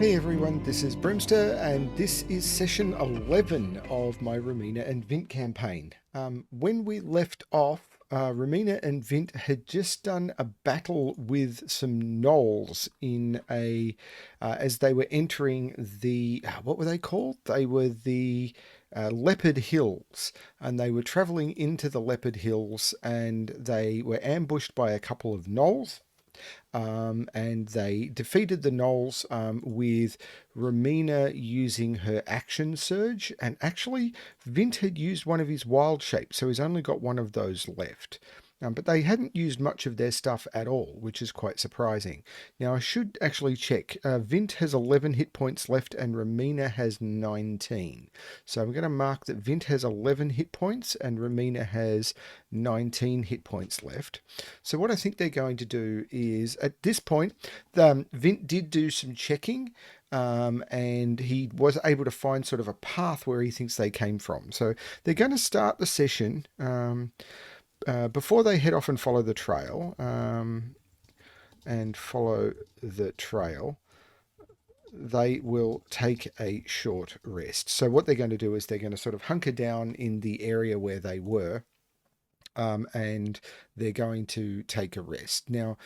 Hey everyone, this is Brimster, and this is session 11 of my Romina and Vint campaign. When we left off, Romina and Vint had just done a battle with some gnolls in as they were entering the, what were they called? They were the Leopard Hills, and they were traveling into the Leopard Hills, and they were ambushed by a couple of gnolls. And they defeated the gnolls with Romina using her action surge. And actually, Vint had used one of his wild shapes, so he's only got one of those left. But they hadn't used much of their stuff at all, which is quite surprising. Now, I should actually check. Vint has 11 hit points left and Romina has 19. So I'm going to mark that Vint has 11 hit points and Romina has 19 hit points left. So what I think they're going to do is, at this point, Vint did do some checking, and he was able to find sort of a path where he thinks they came from. So they're going to start the session before they head off and follow the trail. They will take a short rest. So what they're going to do is they're going to sort of hunker down in the area where they were, and they're going to take a rest. Now,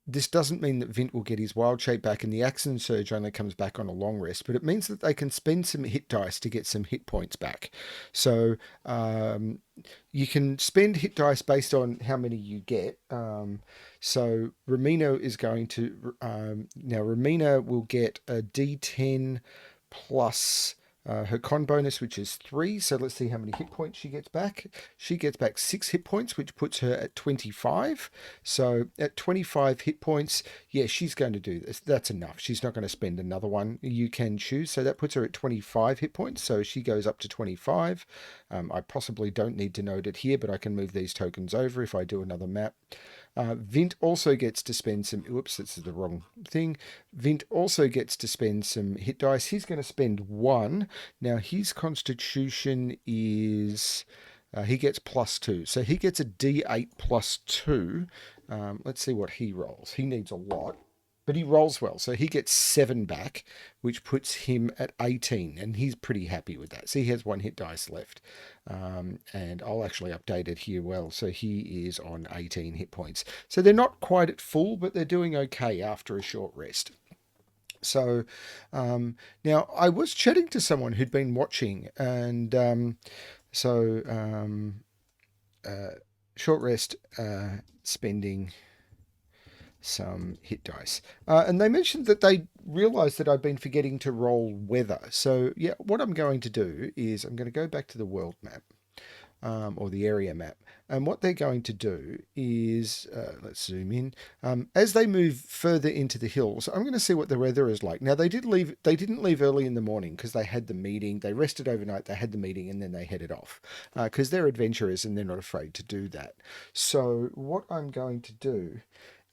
this doesn't mean that Vint will get his wild shape back, and the action surge only comes back on a long rest, but it means that they can spend some hit dice to get some hit points back. So you can spend hit dice based on how many you get. So Romina is going to now Romina will get a D10 plus her con bonus, which is 3. So let's see how many hit points she gets back. She gets back 6 hit points, which puts her at 25. So at 25 hit points, yeah, she's going to do this. That's enough. She's not going to spend another one. You can choose. So that puts her at 25 hit points. So she goes up to 25. I possibly don't need to note it here, but I can move these tokens over if I do another map. Vint also gets to spend some... Whoops, this is the wrong thing. Vint also gets to spend some hit dice. He's going to spend 1. Now, his constitution is... he gets +2. So he gets a D8 +2. Let's see what he rolls. He needs a lot, but he rolls well. So he gets 7 back, which puts him at 18, and he's pretty happy with that. So he has 1 hit dice left. And I'll actually update it here well. So he is on 18 hit points. So they're not quite at full, but they're doing okay after a short rest. So now I was chatting to someone who'd been watching, and short rest, spending some hit dice. And they mentioned that they realized that I've been forgetting to roll weather. So yeah, what I'm going to do is I'm going to go back to the world map, or the area map. And what they're going to do is, let's zoom in. As they move further into the hills, I'm going to see what the weather is like. Now, they didn't leave early in the morning because they had the meeting. They rested overnight, they had the meeting, and then they headed off because they're adventurers and they're not afraid to do that. So what I'm going to do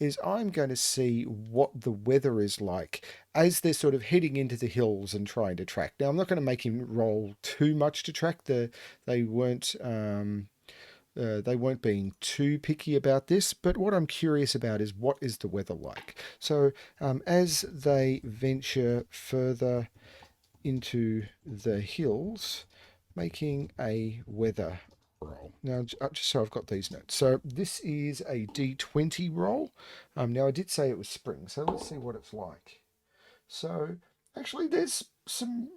is I'm going to see what the weather is like as they're sort of heading into the hills and trying to track. Now, I'm not going to make him roll too much to track. They weren't being too picky about this, but what I'm curious about is what is the weather like. So as they venture further into the hills, making a weather roll. Now, just so I've got these notes. So this is a D20 roll. Now, I did say it was spring, so let's see what it's like. So actually, there's some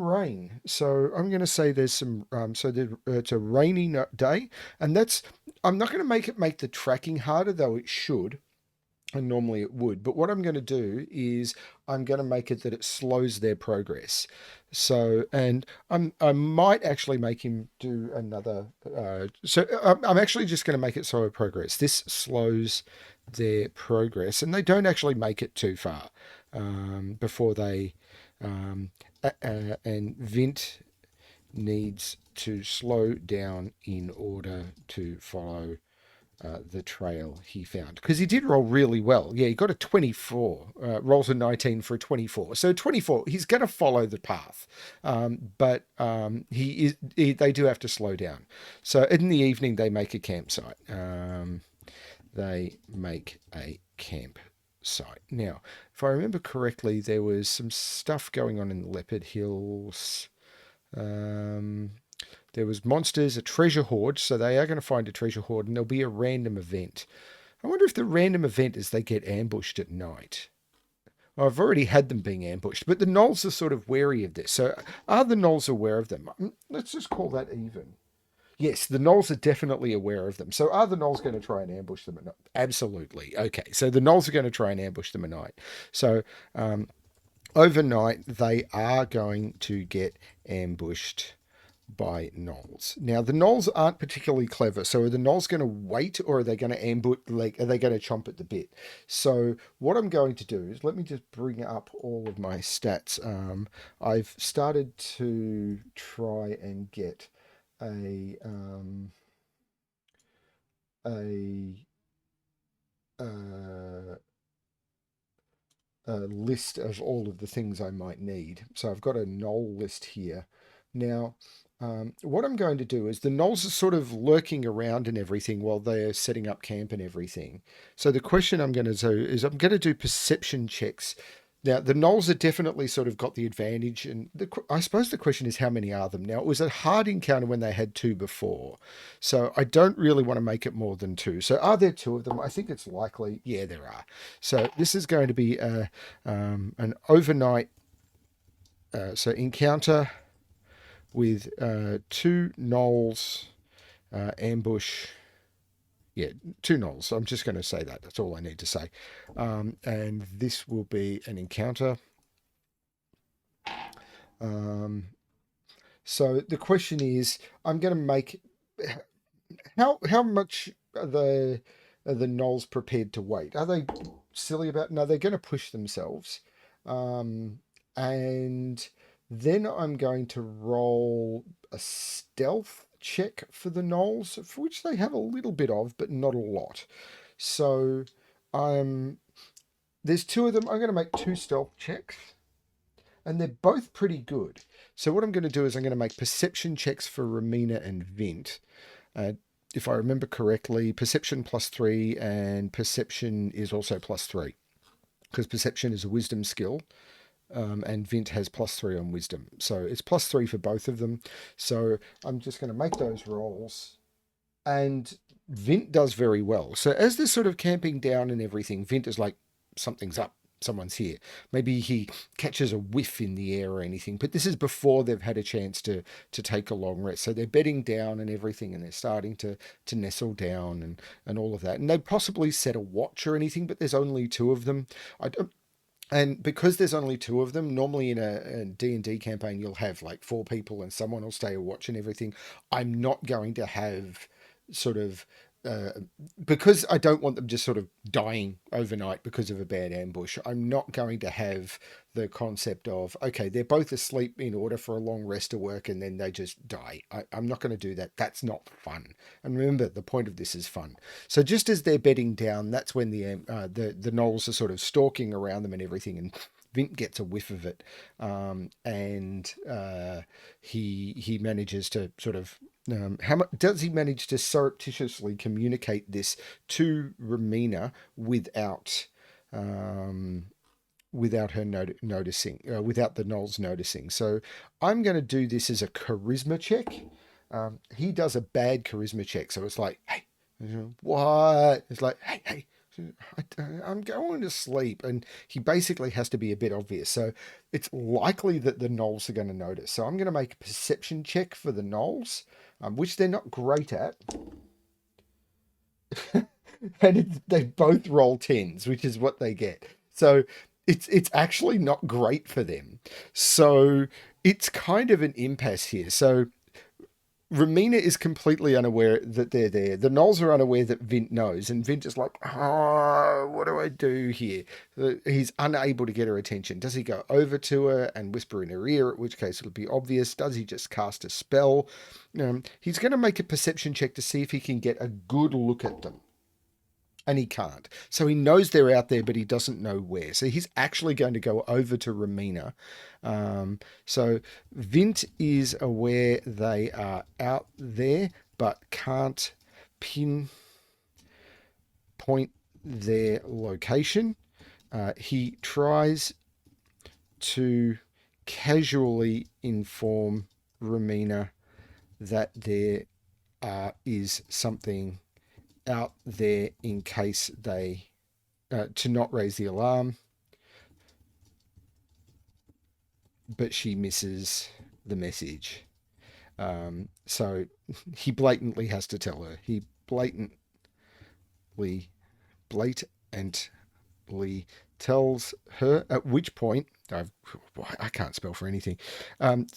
rain. So I'm going to say there's some. It's a rainy day, and I'm not going to make the tracking harder, though it should. And normally it would, but what I'm going to do is I'm going to make it that it slows their progress. So, and I might actually make him do another. I'm actually just going to make it slower progress. This slows their progress, and they don't actually make it too far before they. And Vint needs to slow down in order to follow the trail he found, because he did roll really well. Yeah, he got a 24, rolls a 19 for a 24. So 24, he's going to follow the path, but they do have to slow down. So in the evening, they make a campsite. They make a camp site. Now, if I remember correctly, there was some stuff going on in the Leopard Hills. Um, there was monsters, a treasure hoard, so they are going to find a treasure hoard, and there'll be a random event. I wonder if the random event is they get ambushed at night. Well, I've already had them being ambushed, but the gnolls are sort of wary of this. So are the gnolls aware of them? Let's just call that even. Yes, the gnolls are definitely aware of them. So are the gnolls going to try and ambush them at night? Absolutely. Okay, so the gnolls are going to try and ambush them at night. So overnight, they are going to get ambushed by gnolls. Now, the gnolls aren't particularly clever. So are the gnolls going to wait, or are they going to ambush, like, are they going to chomp at the bit? So what I'm going to do is, let me just bring up all of my stats. I've started to try and get a a uh, a list of all of the things I might need. So I've got a gnoll list here. Now, what I'm going to do is the gnolls are sort of lurking around and everything while they're setting up camp and everything. So the question I'm going to do is I'm going to do perception checks. Now, the gnolls have definitely sort of got the advantage, and I suppose the question is how many are them? Now, it was a hard encounter when they had two before, so I don't really want to make it more than two. So are there two of them? I think it's likely. Yeah, there are. So this is going to be an overnight encounter with two gnolls, ambush. Yeah, two gnolls. I'm just going to say that. That's all I need to say. And this will be an encounter. So the question is, I'm going to make how much are the gnolls prepared to wait? Are they silly about? No, they're going to push themselves, and then I'm going to roll a stealth check for the gnolls, for which they have a little bit of, but not a lot. So, there's two of them. I'm going to make two stealth checks, and they're both pretty good. So what I'm going to do is I'm going to make perception checks for Romina and Vint. Uh, if I remember correctly, perception +3 and perception is also +3 because perception is a wisdom skill, and Vint has +3 on wisdom. So it's +3 for both of them. So I'm just going to make those rolls, and Vint does very well. So as they're sort of camping down and everything, Vint is like, something's up. Someone's here. Maybe he catches a whiff in the air or anything, but this is before they've had a chance to take a long rest. So they're bedding down and everything, and they're starting to nestle down and all of that. And they possibly set a watch or anything, but there's only two of them. I don't, and because there's only two of them, normally in a D&D campaign, you'll have like four people and someone will stay a watch and everything. I'm not going to have sort of, uh, because I don't want them just sort of dying overnight because of a bad ambush. I'm not going to have the concept of, okay, they're both asleep in order for a long rest to work and then they just die. I'm not going to do that. That's not fun. And remember, the point of this is fun. So just as they're bedding down, that's when the gnolls are sort of stalking around them and everything, and Vint gets a whiff of it, and he manages to sort of. How much does he manage to surreptitiously communicate this to Romina without her noticing, without the gnolls noticing? So I'm going to do this as a charisma check. He does a bad charisma check, so it's like, hey, what? It's like, hey. I'm going to sleep, and he basically has to be a bit obvious. So it's likely that the gnolls are going to notice. So I'm going to make a perception check for the gnolls, which they're not great at. And they both roll tens, which is what they get. So it's actually not great for them. So it's kind of an impasse here. So Romina is completely unaware that they're there. The gnolls are unaware that Vint knows, and Vint is like, oh, what do I do here? He's unable to get her attention. Does he go over to her and whisper in her ear, at which case it'll be obvious? Does he just cast a spell? He's going to make a perception check to see if he can get a good look at them. And he can't. So he knows they're out there, but he doesn't know where. So he's actually going to go over to Romina. So Vint is aware they are out there, but can't pinpoint their location. he tries to casually inform Romina that there is something out there in case they to not raise the alarm, but she misses the message. So he blatantly has to tell her. He blatantly blatantly tells her, at which point I can't spell for anything.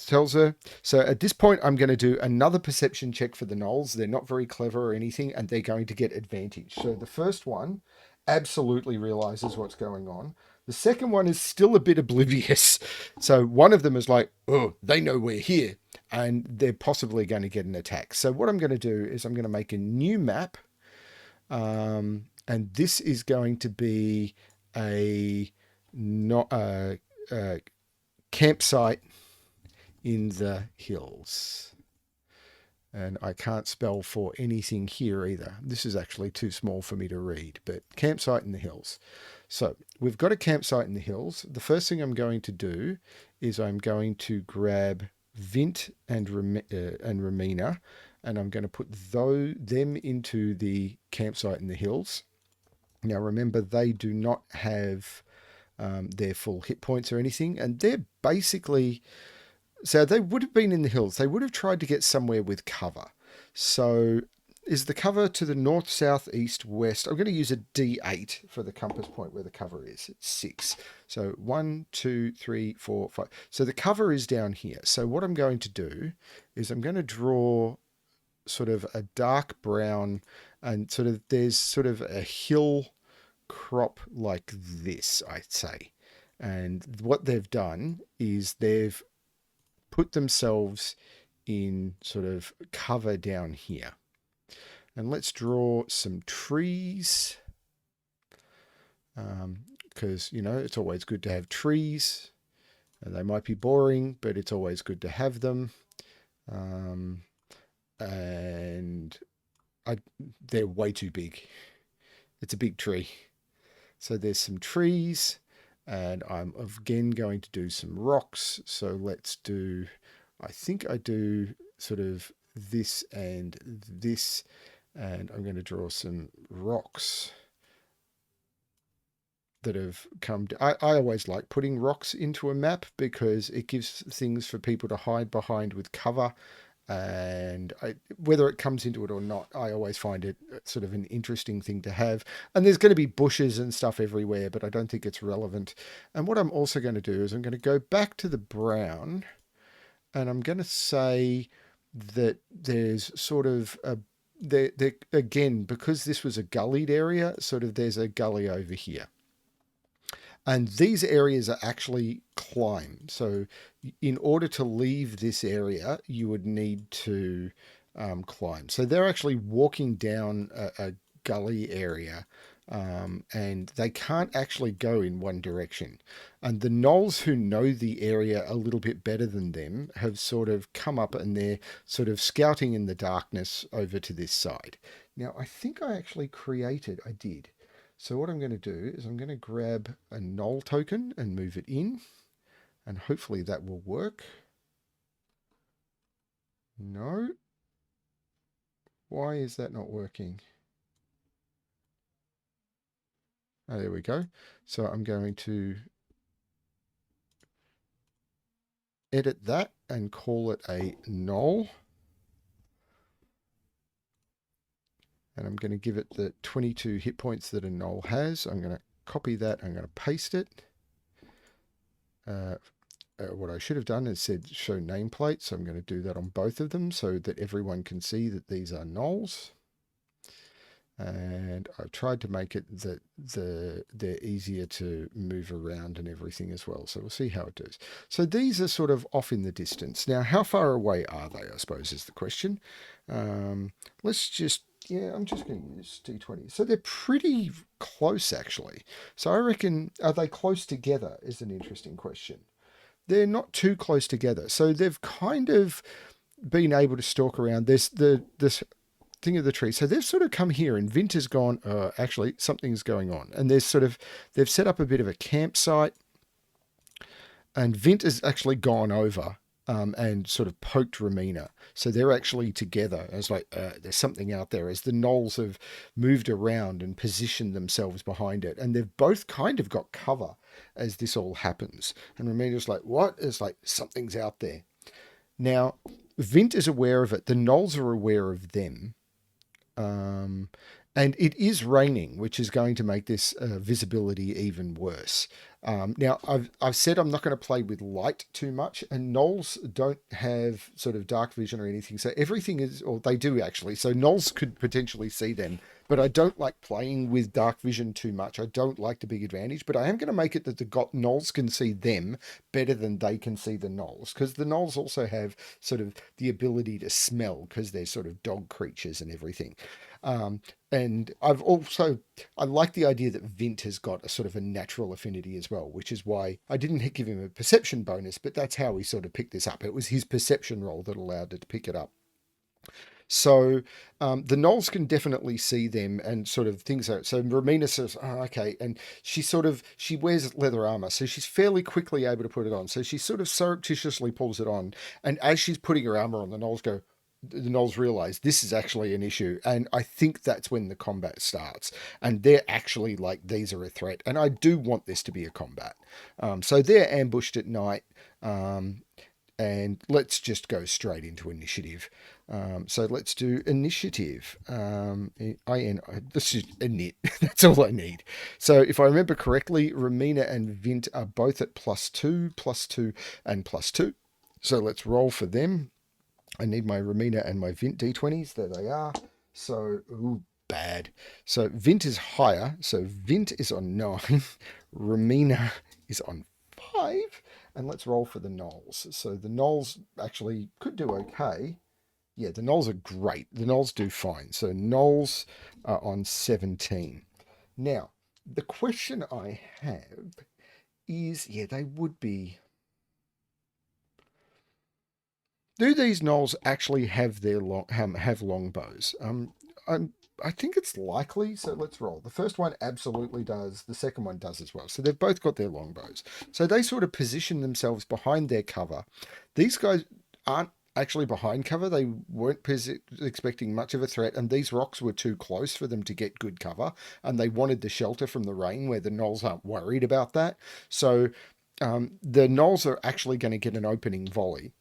Tells her. So at this point, I'm going to do another perception check for the gnolls. They're not very clever or anything, and they're going to get advantage. So the first one absolutely realizes what's going on. The second one is still a bit oblivious. So one of them is like, oh, they know we're here, and they're possibly going to get an attack. So what I'm going to do is I'm going to make a new map. And this is going to be a not a campsite in the hills. And I can't spell for anything here either. This is actually too small for me to read, but campsite in the hills. So we've got a campsite in the hills. The first thing I'm going to do is I'm going to grab Vint and Romina, and I'm going to put them into the campsite in the hills. Now remember, they do not have their full hit points or anything, and they're basically... So they would have been in the hills. They would have tried to get somewhere with cover. So is the cover to the north, south, east, west? I'm going to use a D8 for the compass point where the cover is. It's 6. So 1, 2, 3, 4, 5. So the cover is down here. So what I'm going to do is I'm going to draw sort of a dark brown, and sort of there's sort of a hill crop like this, I'd say. And what they've done is they've put themselves in sort of cover down here. And let's draw some trees, because, you know, it's always good to have trees. And they might be boring, but it's always good to have them. And they're way too big. It's a big tree. So there's some trees. And I'm again going to do some rocks. So let's do, I think I do sort of this and this. And I'm going to draw some rocks that have come. I always like putting rocks into a map because it gives things for people to hide behind with cover. And whether it comes into it or not, I always find it sort of an interesting thing to have. And there's going to be bushes and stuff everywhere, but I don't think it's relevant. And what I'm also going to do is I'm going to go back to the brown, and I'm going to say that there's sort of there again, because this was a gullied area, sort of there's a gully over here. And these areas are actually climb. So in order to leave this area, you would need to climb. So they're actually walking down a gully area, and they can't actually go in one direction. And the gnolls who know the area a little bit better than them have sort of come up, and they're sort of scouting in the darkness over to this side. Now, I think I actually I did. So what I'm going to do is I'm going to grab a gnoll token and move it in, and hopefully that will work. No. Why is that not working? Oh, there we go. So I'm going to edit that and call it a gnoll. And I'm going to give it the 22 hit points that a gnoll has. I'm going to copy that. I'm going to paste it. What I should have done is said show nameplate. So I'm going to do that on both of them so that everyone can see that these are gnolls. And I've tried to make it that they're easier to move around and everything as well. So we'll see how it does. So these are sort of off in the distance. Now, how far away are they, I suppose, is the question. Let's just... Yeah, I'm just going to use D20. So they're pretty close, actually. So I reckon, are they close together is an interesting question. They're not too close together. So they've kind of been able to stalk around. There's thing of the tree. So they've sort of come here, and Vint has gone, actually, something's going on. And they've set up a bit of a campsite, and Vint has actually gone over and sort of poked Romina. So they're actually together. It's like there's something out there as the gnolls have moved around and positioned themselves behind it. And they've both kind of got cover as this all happens. And Romina's like, what? It's like something's out there. Now, Vint is aware of it. The gnolls are aware of them. Um, and it is raining, which is going to make this visibility even worse. Now, I've said I'm not going to play with light too much, and gnolls don't have sort of dark vision or anything. So everything is, or they do actually. So gnolls could potentially see them, but I don't like playing with dark vision too much. I don't like the big advantage, but I am going to make it that the gnolls can see them better than they can see the gnolls, because the gnolls also have sort of the ability to smell because they're sort of dog creatures and everything. And I like the idea that Vint has got a sort of a natural affinity as well, which is why I didn't give him a perception bonus, but that's how he sort of picked this up. It was his perception roll that allowed it to pick it up. So the gnolls can definitely see them and sort of things out. So Romina says, oh, okay. And she wears leather armor. So she's fairly quickly able to put it on. So she sort of surreptitiously pulls it on. And as she's putting her armor on, the gnolls realize this is actually an issue. And I think that's when the combat starts. And they're actually like, these are a threat. And I do want this to be a combat. So they're ambushed at night. And let's just go straight into initiative. So let's do initiative. This is init. That's all I need. So if I remember correctly, Romina and Vint are both at +2, +2, and +2. So let's roll for them. I need my Romina and my Vint d20s. There they are. So, ooh, bad. So Vint is higher. So Vint is on 9. Romina is on 5. And let's roll for the gnolls. So the gnolls actually could do okay. Yeah, the gnolls are great. The gnolls do fine. So gnolls are on 17. Now, the question I have is, yeah, they would be... Do these gnolls actually have have long bows? I think it's likely, so let's roll. The first one absolutely does. The second one does as well. So they've both got their longbows. So they sort of position themselves behind their cover. These guys aren't actually behind cover. They weren't expecting much of a threat, and these rocks were too close for them to get good cover, and they wanted the shelter from the rain where the gnolls aren't worried about that. So the gnolls are actually going to get an opening volley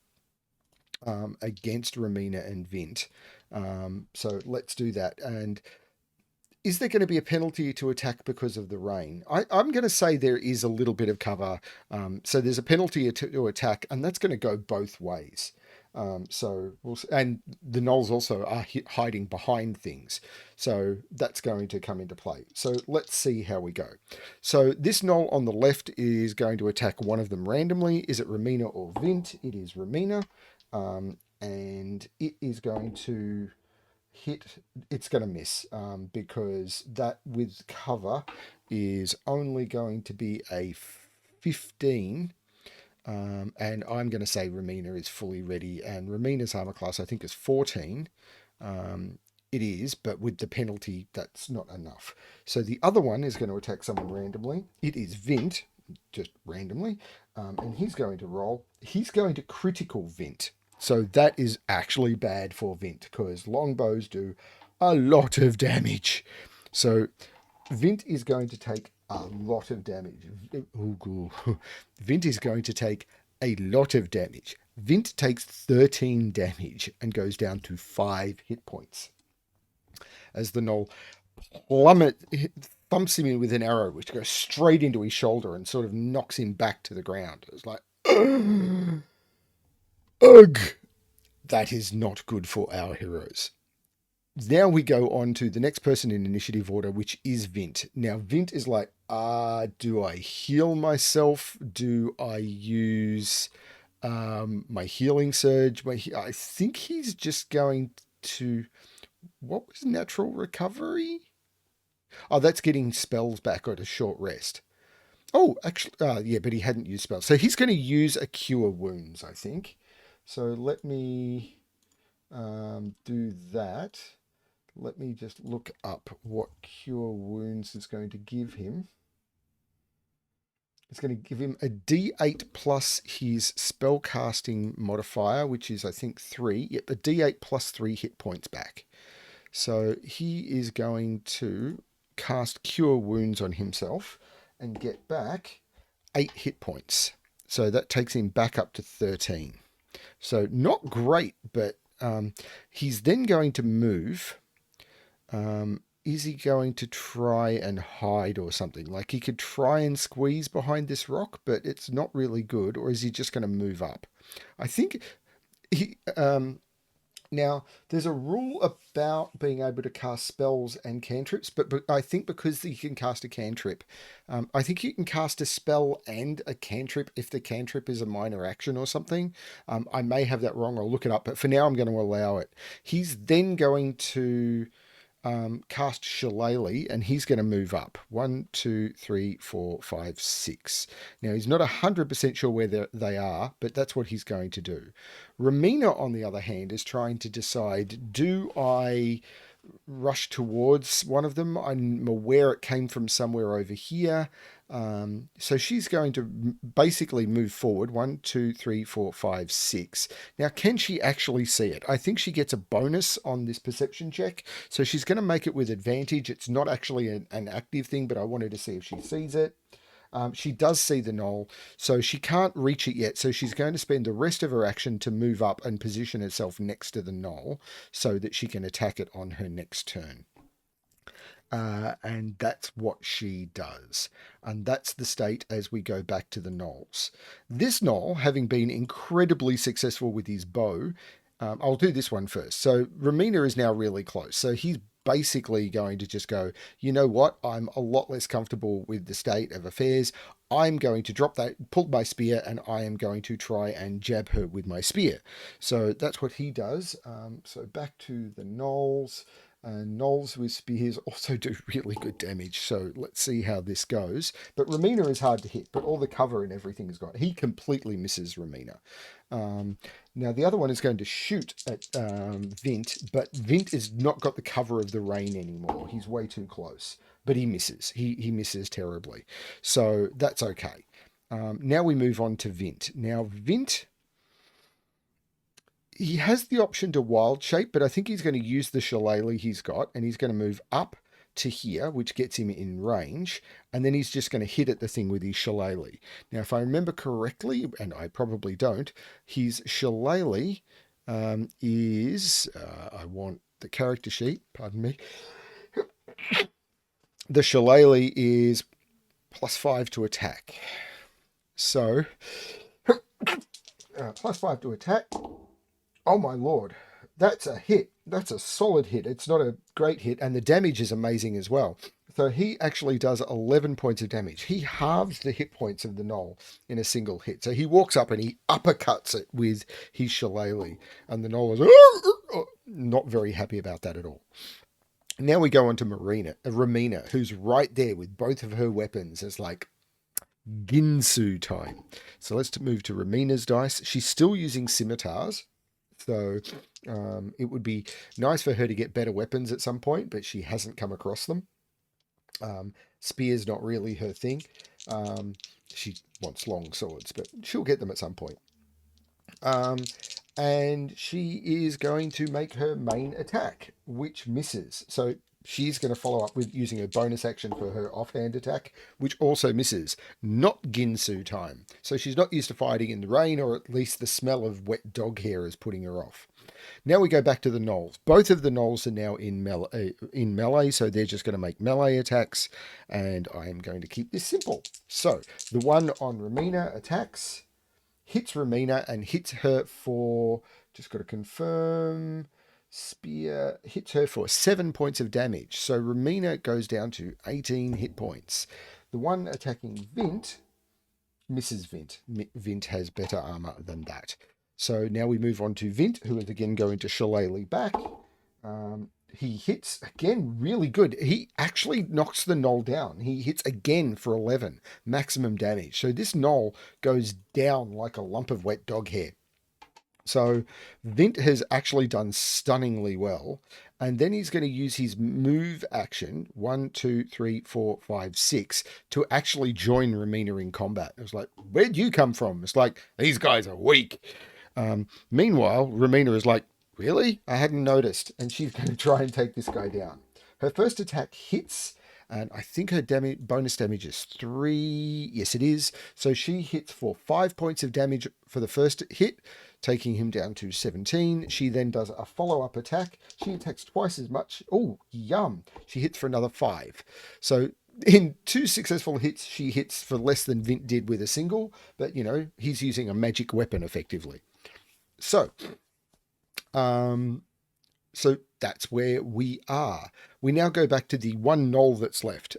against Romina and Vint. So let's do that. And is there going to be a penalty to attack because of the rain? I'm going to say there is a little bit of cover. So there's a penalty to attack, and that's going to go both ways. And the gnolls also are hiding behind things. So that's going to come into play. So let's see how we go. So this gnoll on the left is going to attack one of them randomly. Is it Romina or Vint? It is Romina. And it is going to hit, it's going to miss because that with cover is only going to be a 15. And I'm going to say Romina is fully ready, and Romina's armor class I think is 14. It is, but with the penalty, that's not enough. So the other one is going to attack someone randomly. It is Vint, just randomly, and he's going to roll. He's going to critical Vint. So that is actually bad for Vint, because longbows do a lot of damage. So Vint is going to take a lot of damage. Vint is going to take a lot of damage. Vint takes 13 damage and goes down to 5 hit points. As the gnoll thumps him in with an arrow, which goes straight into his shoulder and sort of knocks him back to the ground. It's like, ugh! That is not good for our heroes. Now we go on to the next person in initiative order, which is Vint. Now, Vint is like, do I heal myself? Do I use my healing surge? I think he's just going to... What was natural recovery? Oh, that's getting spells back at a short rest. Oh, actually, yeah, but he hadn't used spells. So he's going to use a cure wounds, I think. So let me do that. Let me just look up what Cure Wounds is going to give him. It's going to give him a D8 plus his spellcasting modifier, which is, I think, 3. Yep, a D8 plus 3 hit points back. So he is going to cast Cure Wounds on himself and get back 8 hit points. So that takes him back up to 13. So not great, but he's then going to move. Is he going to try and hide or something? Like he could try and squeeze behind this rock, but it's not really good. Or is he just going to move up? I think he... Now, there's a rule about being able to cast spells and cantrips, but I think because you can cast a cantrip, I think you can cast a spell and a cantrip if the cantrip is a minor action or something. I may have that wrong. I'll look it up, but for now I'm going to allow it. He's then going to cast Shillelagh, and he's going to move up 1, 2, 3, 4, 5, 6. Now he's not 100% sure where they are, but that's what he's going to do. Romina, on the other hand, is trying to decide: do I rush towards one of them? I'm aware it came from somewhere over here. So she's going to basically move forward 1, 2, 3, 4, 5, 6. Now, can she actually see it? I think she gets a bonus on this perception check. So she's going to make it with advantage. It's not actually an active thing, but I wanted to see if she sees it. She does see the gnoll, so she can't reach it yet. So she's going to spend the rest of her action to move up and position herself next to the gnoll so that she can attack it on her next turn. And that's what she does. And that's the state as we go back to the gnolls. This gnoll, having been incredibly successful with his bow, I'll do this one first. So Romina is now really close. So he's basically going to just go, you know what? I'm a lot less comfortable with the state of affairs. I'm going to drop that, pull my spear, and I am going to try and jab her with my spear. So that's what he does. So back to the gnolls. Gnolls with spears also do really good damage, so let's see how this goes. But Romina is hard to hit, but all the cover and everything is gone. He completely misses Romina. Now the other one is going to shoot at Vint, but Vint has not got the cover of the rain anymore. He's way too close, but he misses. He misses terribly, so that's okay. Now we move on to Vint. Now Vint... he has the option to wild shape, but I think he's going to use the shillelagh he's got, and he's going to move up to here, which gets him in range, and then he's just going to hit at the thing with his shillelagh. Now, if I remember correctly, and I probably don't, his shillelagh is... I want the character sheet, pardon me. The shillelagh is +5 to attack. So, +5 to attack. Oh my lord, that's a hit. That's a solid hit. It's not a great hit, and the damage is amazing as well. So he actually does 11 points of damage. He halves the hit points of the gnoll in a single hit. So he walks up and he uppercuts it with his shillelagh, and the gnoll is not very happy about that at all. Now we go on to Romina, who's right there with both of her weapons. It's like Ginsu time. So let's move to Romina's dice. She's still using scimitars. So it would be nice for her to get better weapons at some point, but she hasn't come across them. Spear's not really her thing. She wants long swords, but she'll get them at some point. And she is going to make her main attack, which misses. So she's going to follow up with using a bonus action for her offhand attack, which also misses. Not Ginsu time. So she's not used to fighting in the rain, or at least the smell of wet dog hair is putting her off. Now we go back to the gnolls. Both of the gnolls are now in melee, so they're just going to make melee attacks, and I am going to keep this simple. So the one on Romina attacks, hits Romina, and hits her for, just got to confirm, spear hits her for 7 points of damage. So Romina goes down to 18 hit points. The one attacking Vint misses Vint. Vint has better armor than that. So now we move on to Vint, who is again going to shillelagh back. He hits again really good. He actually knocks the gnoll down. He hits again for 11 maximum damage. So this gnoll goes down like a lump of wet dog hair. So Vint has actually done stunningly well. And then he's going to use his move action, 1, 2, 3, 4, 5, 6, to actually join Romina in combat. It was like, where'd you come from? It's like, these guys are weak. Meanwhile, Romina is like, really? I hadn't noticed. And she's going to try and take this guy down. Her first attack hits, and I think her bonus damage is 3. Yes, it is. So she hits for 5 points of damage for the first hit, taking him down to 17. She then does a follow-up attack. She attacks twice as much. Oh, yum. She hits for another 5. So in 2 successful hits, she hits for less than Vint did with a single, but, he's using a magic weapon effectively. So, that's where we are. We now go back to the one gnoll that's left.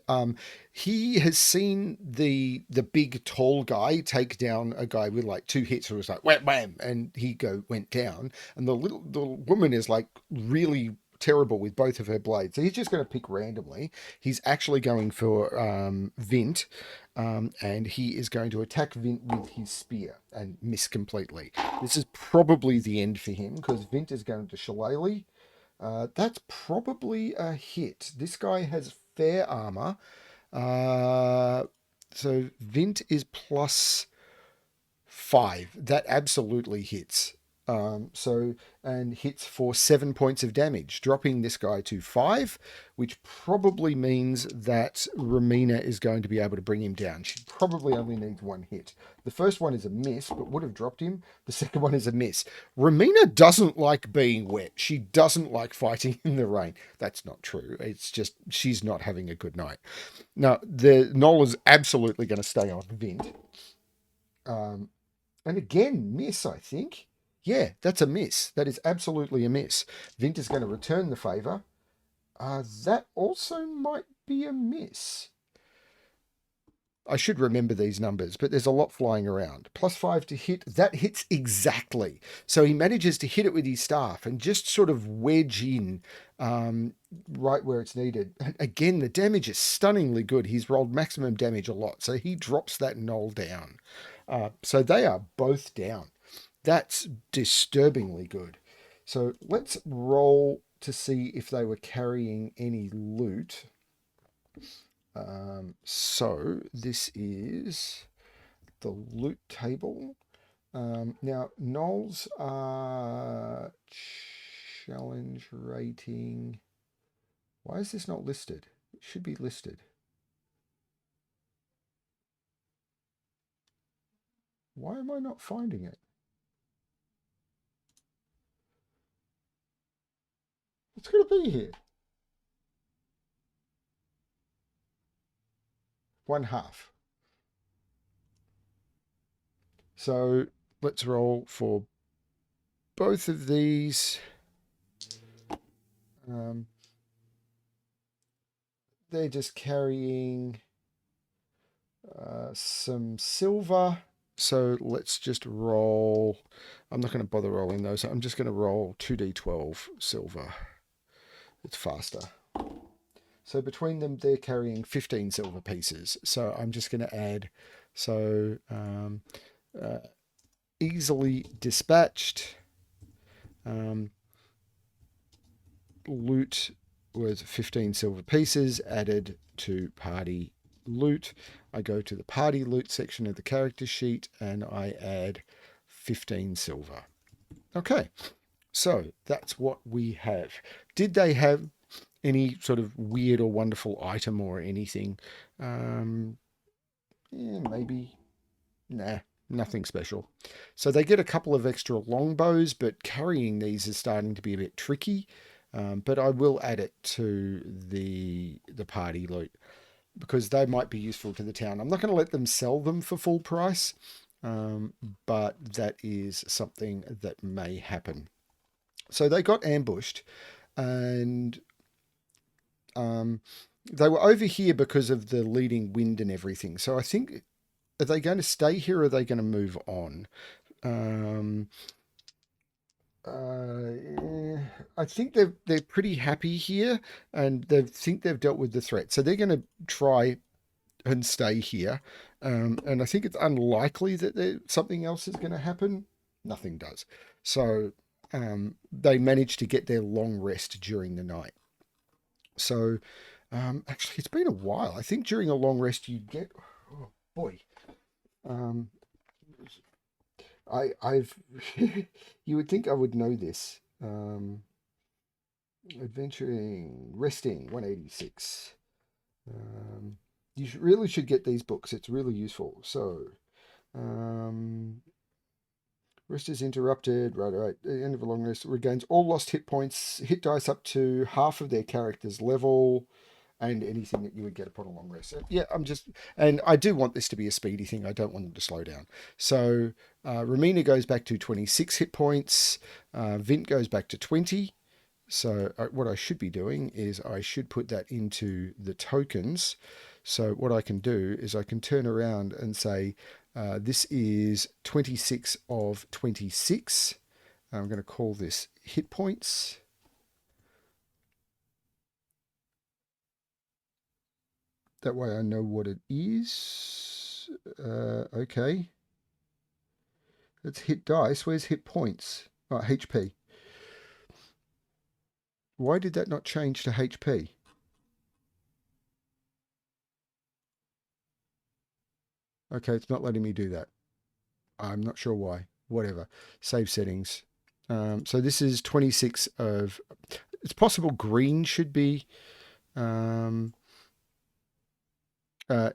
He has seen the big tall guy take down a guy with like 2 hits, who was like wham wham, and he went down. And the woman is like really terrible with both of her blades, so he's just going to pick randomly. He's actually going for Vint, and he is going to attack Vint with his spear and miss completely. This is probably the end for him because Vint is going to shillelagh. That's probably a hit. This guy has fair armor. So Vint is +5. That absolutely hits. And hits for 7 points of damage, dropping this guy to 5, which probably means that Romina is going to be able to bring him down. She probably only needs 1 hit. The first one is a miss, but would have dropped him. The second one is a miss. Romina doesn't like being wet. She doesn't like fighting in the rain. That's not true. It's just she's not having a good night. Now, the gnoll is absolutely going to stay on Vint. And again, miss, I think. Yeah, that's a miss. That is absolutely a miss. Vint is going to return the favour. That also might be a miss. I should remember these numbers, but there's a lot flying around. +5 to hit. That hits exactly. So he manages to hit it with his staff and just sort of wedge in right where it's needed. And again, the damage is stunningly good. He's rolled maximum damage a lot. So he drops that gnoll down. So they are both down. That's disturbingly good. So let's roll to see if they were carrying any loot. So this is the loot table. Now, gnolls are challenge rating. Why is this not listed? It should be listed. Why am I not finding it? It's going to be here. 1/2. So let's roll for both of these. They're just carrying some silver. So let's just roll. I'm not going to bother rolling those. I'm just going to roll 2d12 silver. It's faster. So between them, they're carrying 15 silver pieces. So I'm just going to add. So easily dispatched. Loot was 15 silver pieces added to party loot. I go to the party loot section of the character sheet and I add 15 silver. Okay, so that's what we have. Did they have any sort of weird or wonderful item or anything? Maybe. Nah, nothing special. So they get a couple of extra longbows, but carrying these is starting to be a bit tricky. But I will add it to the party loot because they might be useful to the town. I'm not going to let them sell them for full price, but that is something that may happen. So they got ambushed, and they were over here because of the leading wind and everything. So I think, are they going to stay here or are they going to move on? I think they're pretty happy here, and they think they've dealt with the threat, so they're going to try and stay here. And I think it's unlikely that something else is going to happen. Nothing does. So they manage to get their long rest during the night. So actually, it's been a while. I think during a long rest you get. Oh boy, um, I've. You would think I would know this. Adventuring, resting, 186. You really should get these books. It's really useful. So, um, rest is interrupted. Right. At the end of a long rest, regains all lost hit points, hit dice up to half of their character's level, and anything that you would get upon a long rest. So, yeah, and I do want this to be a speedy thing. I don't want them to slow down. So, Romina goes back to 26 hit points. Vint goes back to 20. So what I should be doing is I should put that into the tokens. So what I can do is I can turn around and say, this is 26 of 26. I'm going to call this hit points. That way I know what it is. Okay. Let's hit dice. Where's hit points? Oh, HP. Why did that not change to HP? Okay, it's not letting me do that. I'm not sure why. Whatever. Save settings. So this is 26 of. It's possible green should be um,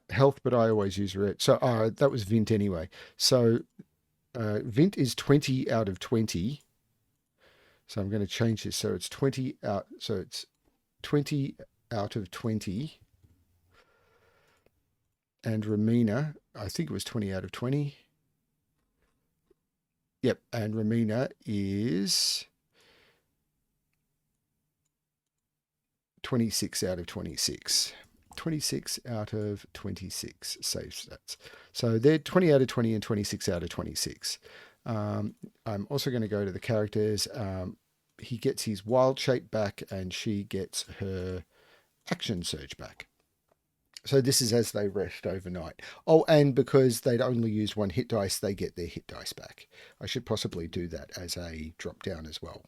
health, but I always use red. So that was Vint anyway. So Vint is 20 out of 20. So I'm going to change this. So it's 20 out. So it's 20 out of 20. And Romina, I think it was 20 out of 20. Yep, and Romina is 26 out of 26. 26 out of 26 save stats. So they're 20 out of 20 and 26 out of 26. I'm also going to go to the characters. He gets his wild shape back and she gets her action surge back. So this is as they rest overnight. Oh, and because they'd only used one hit dice, they get their hit dice back. I should possibly do that as a drop down as well.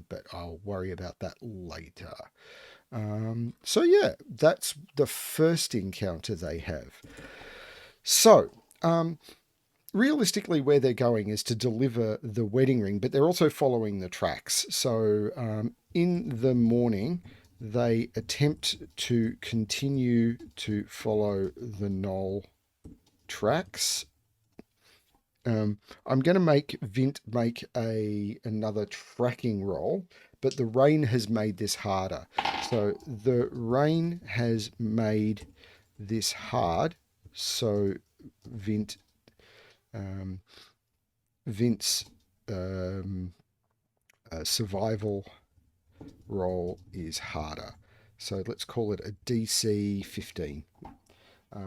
But I'll worry about that later. So yeah, that's the first encounter they have. So, realistically, where they're going is to deliver the wedding ring, but they're also following the tracks. So, in the morning, they attempt to continue to follow the gnoll tracks. I'm going to make Vint make another tracking roll, but the rain has made this harder. So the rain has made this hard. So Vint, Vint's survival roll is harder. So let's call it a DC 15.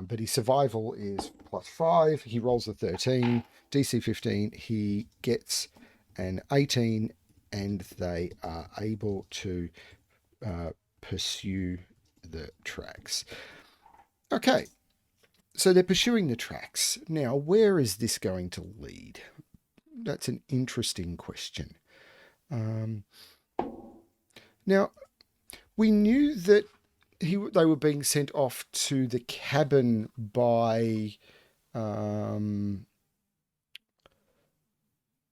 But his survival is +5. He rolls a 13. DC 15. He gets an 18, and they are able to pursue the tracks. Okay, so they're pursuing the tracks. Now, where is this going to lead? That's an interesting question. Now, we knew that they were being sent off to the cabin by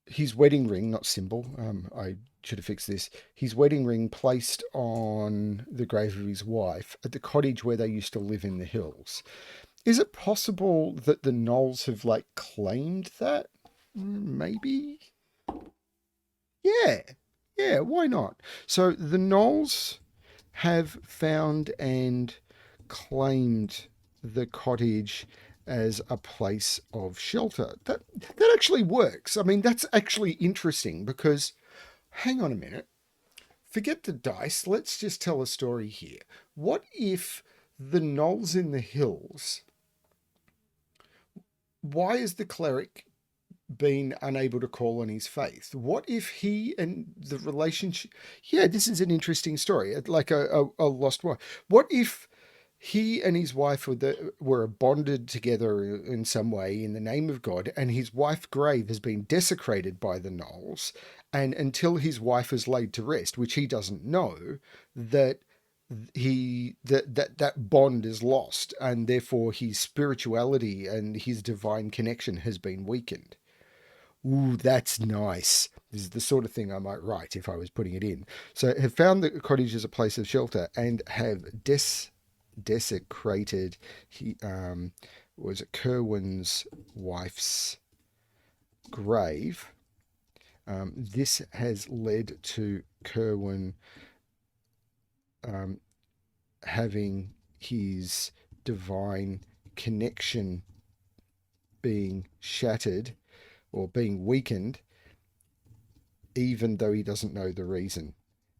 his wedding ring, not symbol. I should have fixed this. His wedding ring placed on the grave of his wife at the cottage where they used to live in the hills. Is it possible that the gnolls have claimed that? Maybe. Yeah, why not? So the gnolls have found and claimed the cottage as a place of shelter. That actually works. I mean, that's actually interesting because, hang on a minute, forget the dice. Let's just tell a story here. What if the gnolls in the hills? Why is the cleric been unable to call on his faith? What if he and the relationship? Yeah, this is an interesting story. Like a lost wife. What if he and his wife were bonded together in some way in the name of God, and his wife's grave has been desecrated by the gnolls. And until his wife is laid to rest, which he doesn't know, that that bond is lost, and therefore his spirituality and his divine connection has been weakened. Ooh, that's nice. This is the sort of thing I might write if I was putting it in. So, have found the cottage as a place of shelter and have desecrated. He was it Kirwyn's wife's grave. This has led to Kirwyn having his divine connection being shattered or being weakened, even though he doesn't know the reason.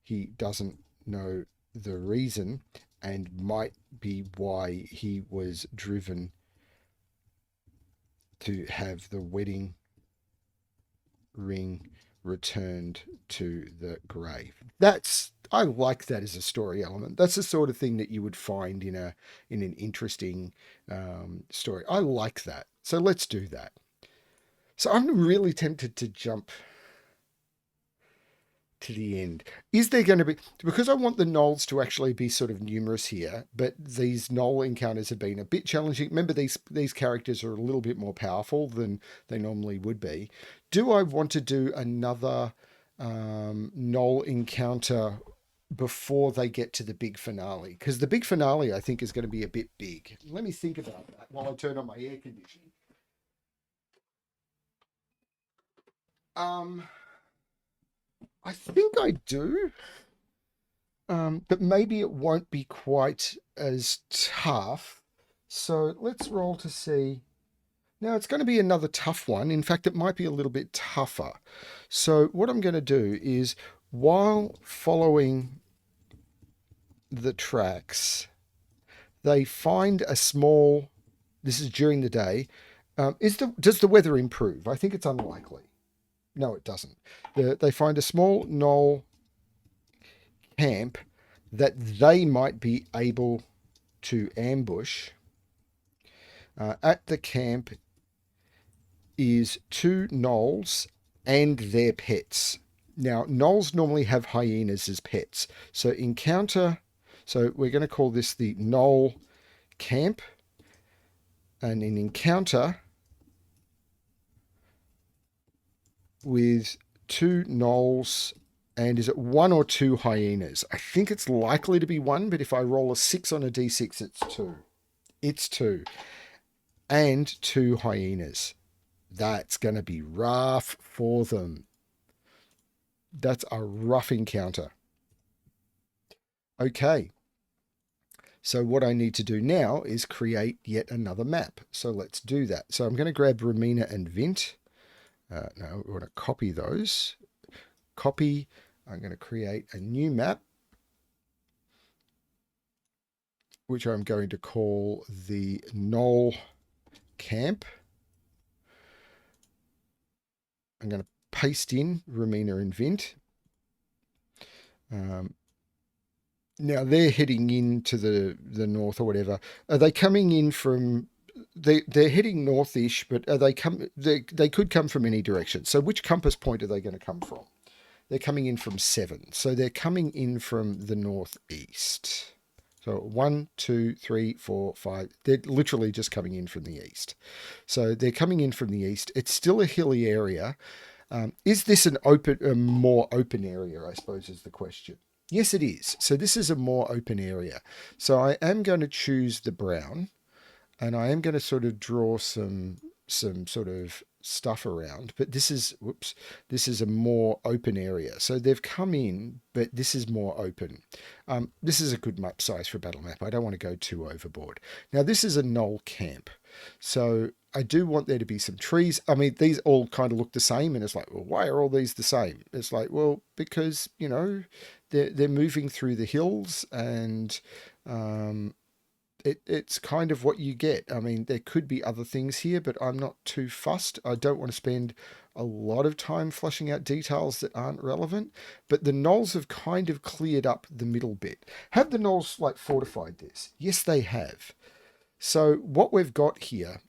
He doesn't know the reason, and might be why he was driven to have the wedding ring returned to the grave. I like that as a story element. That's the sort of thing that you would find in an interesting story. I like that. So let's do that. So I'm really tempted to jump to the end. Is there going to be, because I want the gnolls to actually be sort of numerous here, but these gnoll encounters have been a bit challenging. Remember, these characters are a little bit more powerful than they normally would be. Do I want to do another gnoll encounter before they get to the big finale? Because the big finale, I think, is going to be a bit big. Let me think about that while I turn on my air conditioning. I think I do. But maybe it won't be quite as tough. So let's roll to see. Now it's going to be another tough one. In fact, it might be a little bit tougher. So what I'm going to do is, while following the tracks, they find a small. This is during the day. Does the weather improve? I think it's unlikely. No, it doesn't. They find a small gnoll camp that they might be able to ambush. At the camp is two gnolls and their pets. Now, gnolls normally have hyenas as pets. So we're going to call this the gnoll camp. And an encounter with two gnolls, and is it one or two hyenas? I think it's likely to be one, but if I roll a 6 on a d6, it's two. It's two. And two hyenas. That's going to be rough for them. That's a rough encounter. Okay. So what I need to do now is create yet another map. So let's do that. So I'm going to grab Romina and Vint. No, we want to copy those. Copy. I'm going to create a new map, which I'm going to call the Gnoll Camp. I'm going to paste in Romina and Vint. Now they're heading into the north or whatever. Are they coming in from? They're heading northish, but are they come? They could come from any direction. So which compass point are they going to come from? They're coming in from 7. So they're coming in from the northeast. So 1, 2, 3, 4, 5. They're literally just coming in from the east. So they're coming in from the east. It's still a hilly area. Is this a more open area, I suppose, is the question. Yes, it is. So this is a more open area. So I am going to choose the brown, and I am going to sort of draw some sort of stuff around, but this is a more open area. So they've come in, but this is more open. This is a good map size for a battle map. I don't want to go too overboard. Now this is a gnoll camp, so I do want there to be some trees. I mean, these all kind of look the same, and it's like, well, why are all these the same? It's like, well, because they're moving through the hills, and it's kind of what you get. I mean, there could be other things here, but I'm not too fussed. I don't want to spend a lot of time flushing out details that aren't relevant, but the gnolls have kind of cleared up the middle bit. Have the gnolls like fortified this? Yes, they have. So what we've got here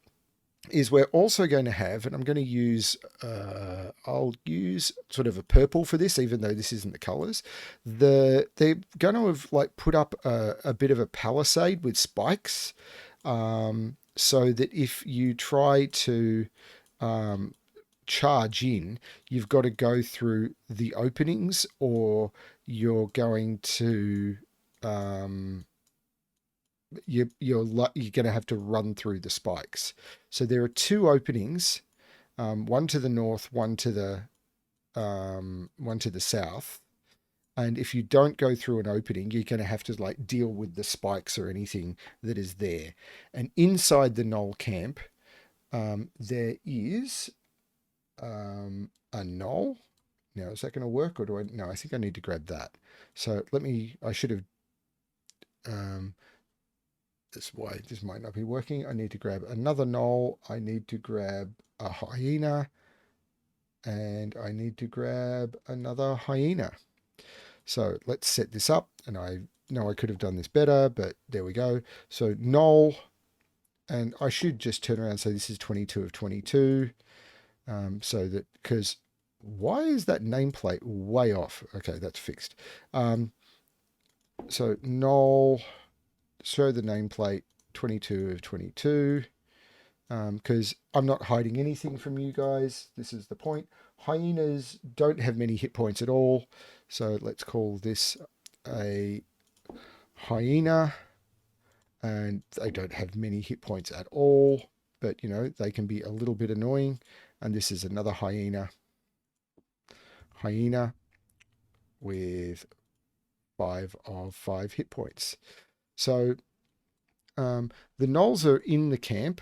is we're also going to have, and I'm going to use, I'll use sort of a purple for this, even though this isn't the colors. They're going to have like put up a bit of a palisade with spikes, so that if you try to charge in, you've got to go through the openings, or you're going to you're going to have to run through the spikes. So there are two openings, one to the north, one to the south. And if you don't go through an opening, you're going to have to like deal with the spikes or anything that is there. And inside the gnoll camp, there is a gnoll. Now, is that going to work, or do I? No, I think I need to grab that. So I should have. That's why this might not be working. I need to grab another gnoll. I need to grab a hyena. And I need to grab another hyena. So let's set this up. And I know I could have done this better, but there we go. So gnoll. And I should just turn around and say this is 22 of 22. So that, because why is that nameplate way off? Okay, that's fixed. So gnoll. Show the nameplate 22 of 22, because I'm not hiding anything from you guys. This is the point. Hyenas don't have many hit points at all, so let's call this a hyena, and they don't have many hit points at all, but they can be a little bit annoying. And this is another hyena with 5 of 5 hit points. So the gnolls are in the camp,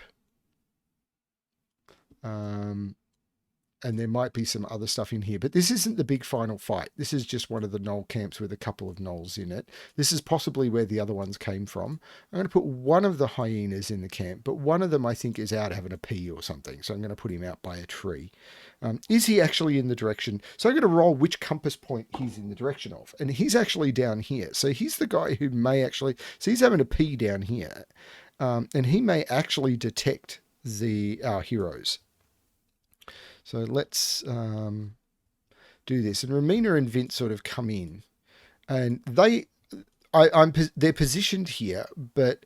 and there might be some other stuff in here, but this isn't the big final fight. This is just one of the gnoll camps with a couple of gnolls in it. This is possibly where the other ones came from. I'm going to put one of the hyenas in the camp, but one of them I think is out having a pee or something, so I'm going to put him out by a tree. Is he actually in the direction? So I'm going to roll which compass point he's in the direction of, and he's actually down here. So he's the guy who may actually, so he's having a pee down here, and he may actually detect our heroes. So let's do this. And Romina and Vint sort of come in, and they're positioned here, but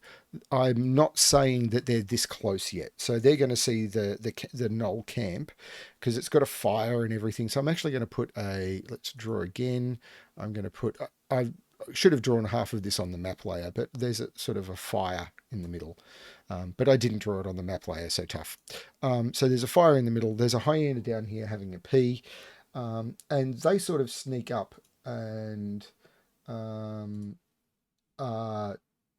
I'm not saying that they're this close yet. So they're going to see the gnoll camp, because it's got a fire and everything. So I'm actually going to put let's draw again. I'm going to put, I should have drawn half of this on the map layer, but there's a sort of a fire in the middle. But I didn't draw it on the map layer, so tough. So there's a fire in the middle. There's a hyena down here having a pee. And they sort of sneak up and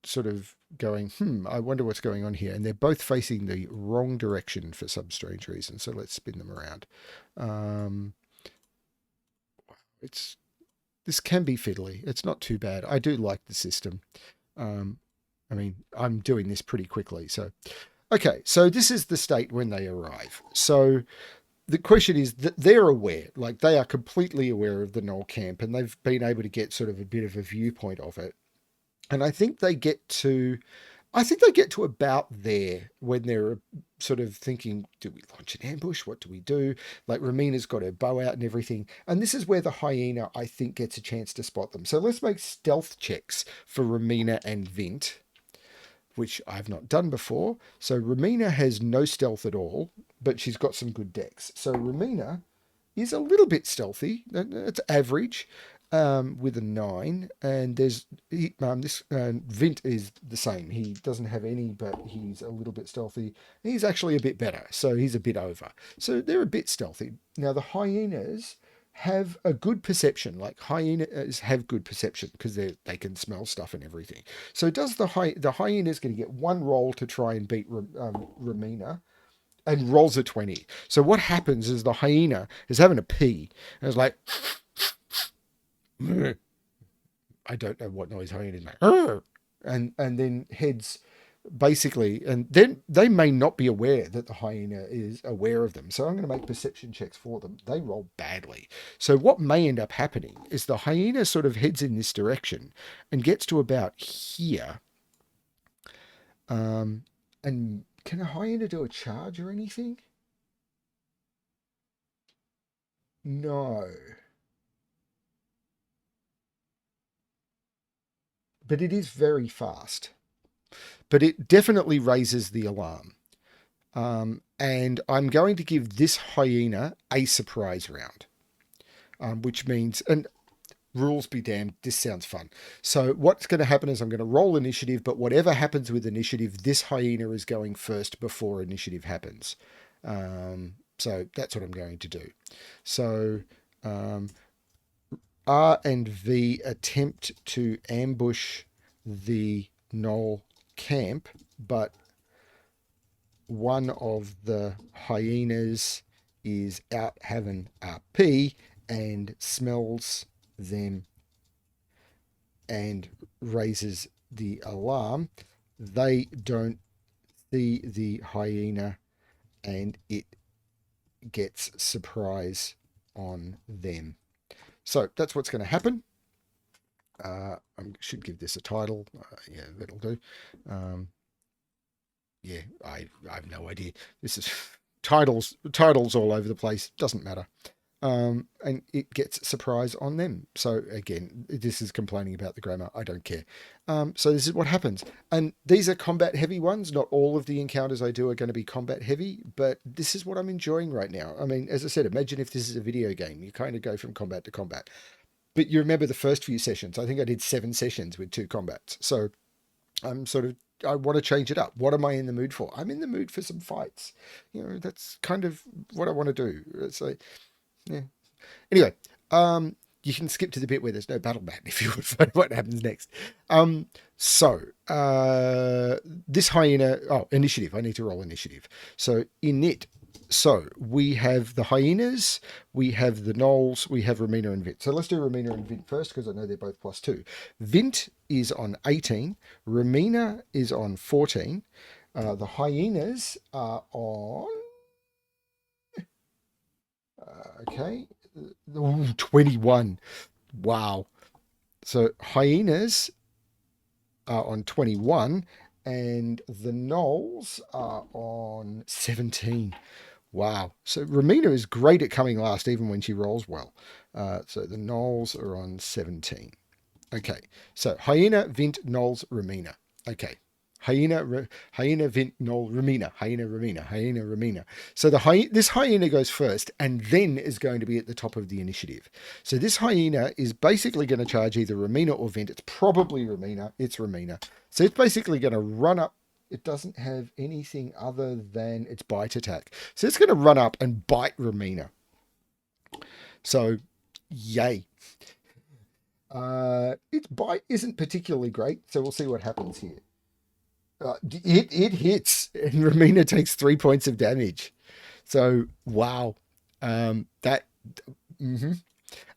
sort of going, I wonder what's going on here. And they're both facing the wrong direction for some strange reason. So let's spin them around. This can be fiddly. It's not too bad. I do like the system. I mean, I'm doing this pretty quickly. So, okay. So this is the state when they arrive. So the question is that they're aware, like they are completely aware of the gnoll camp, and they've been able to get sort of a bit of a viewpoint of it. And I think they get to about there when they're sort of thinking, do we launch an ambush? What do we do? Like Romina's got her bow out and everything. And this is where the hyena, I think, gets a chance to spot them. So let's make stealth checks for Romina and Vint, which I've not done before. So Romina has no stealth at all, but she's got some good dex. So Romina is a little bit stealthy. It's average, with a 9. And there's Vint is the same. He doesn't have any, but he's a little bit stealthy. He's actually a bit better, so he's a bit over. So they're a bit stealthy. Now the hyenas have a good perception. Like hyenas have good perception because they can smell stuff and everything. So does the hyena is going to get one roll to try and beat Romina, and rolls a 20. So what happens is the hyena is having a pee, and it's like, I don't know what noise hyenas make, and then heads basically, and then they may not be aware that the hyena is aware of them. So I'm going to make perception checks for them. They roll badly. So what may end up happening is the hyena sort of heads in this direction and gets to about here. And can a hyena do a charge or anything? No. But it is very fast. But it definitely raises the alarm. And I'm going to give this hyena a surprise round, which means, and rules be damned, this sounds fun. So what's going to happen is I'm going to roll initiative, but whatever happens with initiative, this hyena is going first before initiative happens. So that's what I'm going to do. So R and V attempt to ambush the gnoll camp, but one of the hyenas is out having a pee and smells them and raises the alarm. They don't see the hyena and it gets surprise on them. So that's what's going to happen. I should give this a title. Yeah, that'll do. Yeah, I have no idea. This is titles all over the place. Doesn't matter. And it gets surprise on them. So again, this is complaining about the grammar. I don't care. So this is what happens. And these are combat heavy ones. Not all of the encounters I do are going to be combat heavy, but this is what I'm enjoying right now. I mean, as I said, imagine if this is a video game. You kind of go from combat to combat. But you remember the first few sessions. I think I did 7 sessions with 2 combats. So I'm sort of, I want to change it up. What am I in the mood for? I'm in the mood for some fights. You know, that's kind of what I want to do. So, yeah. Anyway, you can skip to the bit where there's no battle mat if you would find what happens next. So this hyena, initiative. I need to roll initiative. So in it, so we have the hyenas, we have the gnolls, we have Romina and Vint. So let's do Romina and Vint first because I know they're both +2. Vint is on 18. Romina is on 14. The hyenas are on... okay. Ooh, 21. Wow. So hyenas are on 21 and the gnolls are on 17. Wow. So Romina is great at coming last even when she rolls well. So the gnolls are on 17. Okay. So hyena, Vint, gnolls, Romina. Okay. Hyena, Vint, gnoll, Romina. Hyena, Romina. Hyena, Romina. So this hyena goes first and then is going to be at the top of the initiative. So this hyena is basically going to charge either Romina or Vint. It's probably Romina. It's Romina. So it's basically going to run up. It doesn't have anything other than its bite attack. So it's going to run up and bite Romina. So, yay. Its bite isn't particularly great, so we'll see what happens here. It hits, and Romina takes 3 points of damage. So, wow. That... Mm-hmm.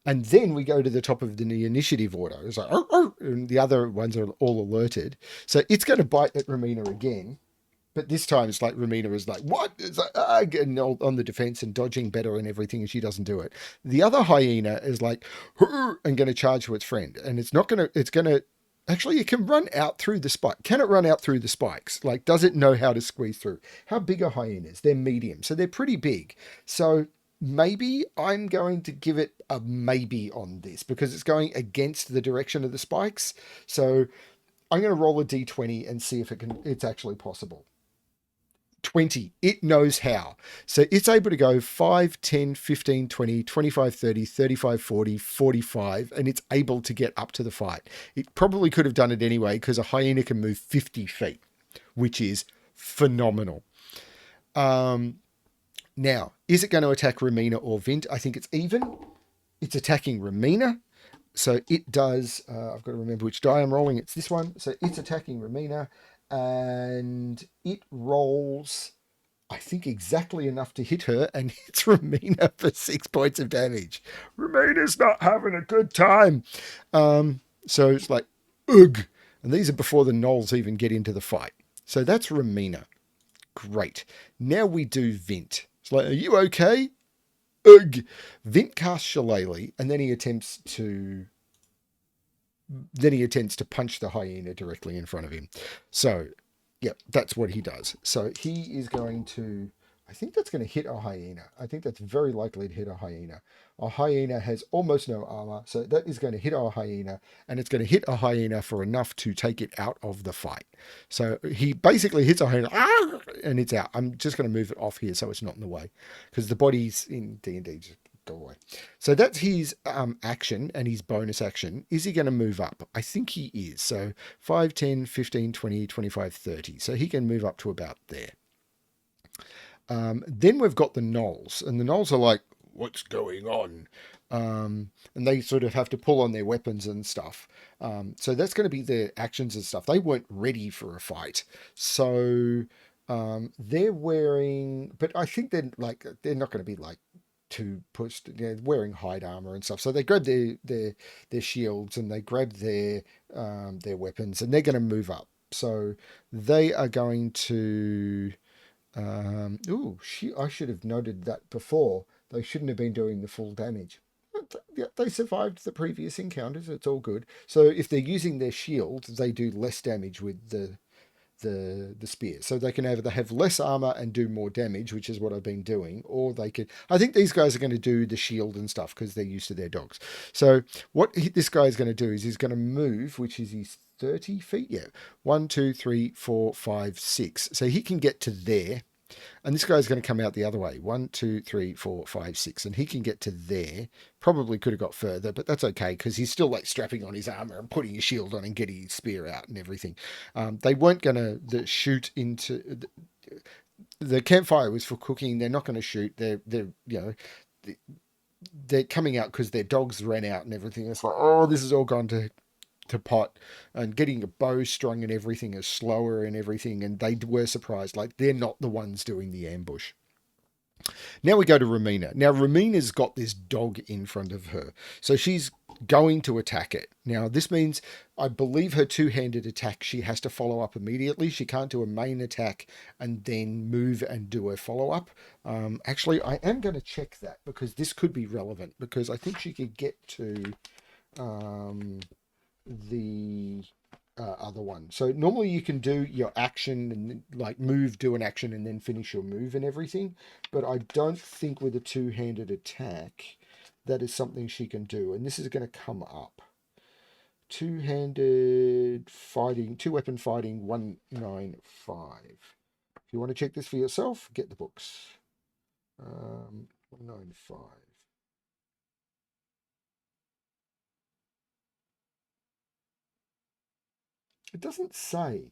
And then we go to the top of the initiative order. It's like, and the other ones are all alerted. So it's going to bite at Romina again. But this time it's like Romina is like, what? It's like, getting on the defense and dodging better and everything, and she doesn't do it. The other hyena is like, and going to charge to its friend. And it's going to, actually, it can run out through the spike. Can it run out through the spikes? Like, does it know how to squeeze through? How big are hyenas? They're medium. So they're pretty big. So maybe I'm going to give it a maybe on this because it's going against the direction of the spikes. So I'm going to roll a d20 and see if it's actually possible. 20. It knows how. So it's able to go 5, 10, 15, 20, 25, 30, 35, 40, 45, and it's able to get up to the fight. It probably could have done it anyway because a hyena can move 50 feet, which is phenomenal. Now, is it going to attack Romina or Vint? I think it's even. It's attacking Romina. So it does, I've got to remember which die I'm rolling. It's this one. So it's attacking Romina and it rolls, I think, exactly enough to hit her and hits Romina for 6 points of damage. Romina's not having a good time. So it's like, ugh. And these are before the gnolls even get into the fight. So that's Romina. Great. Now we do Vint. It's like, are you okay? Ugh. Vint casts Shillelagh, and then he attempts to punch the hyena directly in front of him. So, yeah, that's what he does. So he is going to. I think that's going to hit a hyena. I think that's very likely to hit a hyena. A hyena has almost no armor, so that is going to hit a hyena, and it's going to hit a hyena for enough to take it out of the fight. So he basically hits a hyena, and it's out. I'm just going to move it off here so it's not in the way, because the bodies in D&D just go away. So that's his action and his bonus action. Is he going to move up? I think he is. So 5, 10, 15, 20, 25, 30. So he can move up to about there. Then we've got the gnolls, and the gnolls are like, what's going on? And they sort of have to pull on their weapons and stuff. So that's going to be their actions and stuff. They weren't ready for a fight. So they're wearing, but I think they're not going to be like too pushed. They're wearing hide armor and stuff. So they grab their shields and they grab their weapons, and they're going to move up. So they are going to. I should have noted that before. They shouldn't have been doing the full damage. They survived the previous encounters. It's all good. So if they're using their shield, they do less damage with the spear. So they can either have less armor and do more damage, which is what I've been doing, or they could. I think these guys are going to do the shield and stuff because they're used to their dogs. So what this guy is going to do is he's going to move, which is his 30 feet. Yeah, 1, 2, 3, 4, 5, 6. So he can get to there. And this guy's going to come out the other way. 1, 2, 3, 4, 5, 6. And he can get to there. Probably could have got further, but that's okay because he's still like strapping on his armor and putting his shield on and getting his spear out and everything. They weren't going to shoot into the campfire was for cooking. They're not going to shoot. They're coming out because their dogs ran out and everything. It's like, oh, this has all gone to pot, and getting a bow strung and everything is slower and everything, and they were surprised like they're not the ones doing the ambush. Now we go to Romina. Now Romina's got this dog in front of her, so she's going to attack it. Now this means I believe her two-handed attack she has to follow up immediately. She can't do a main attack and then move and do a follow-up. Actually I am going to check that because this could be relevant, because I think she could get to the other one. So normally you can do your action and like move, do an action, and then finish your move and everything. But I don't think with a two-handed attack that is something she can do. And this is going to come up. Two-handed fighting, two-weapon fighting, 195. If you want to check this for yourself, get the books. 195. It doesn't say.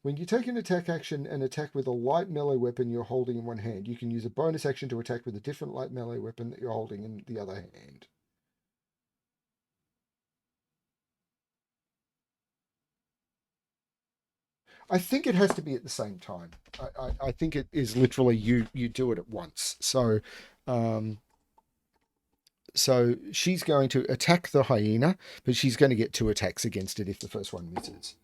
When you take an attack action and attack with a light melee weapon you're holding in one hand, you can use a bonus action to attack with a different light melee weapon that you're holding in the other hand. I think it has to be at the same time. I think it is literally you do it at once. Um, so she's going to attack the hyena, but she's going to get 2 attacks against it if the first one misses.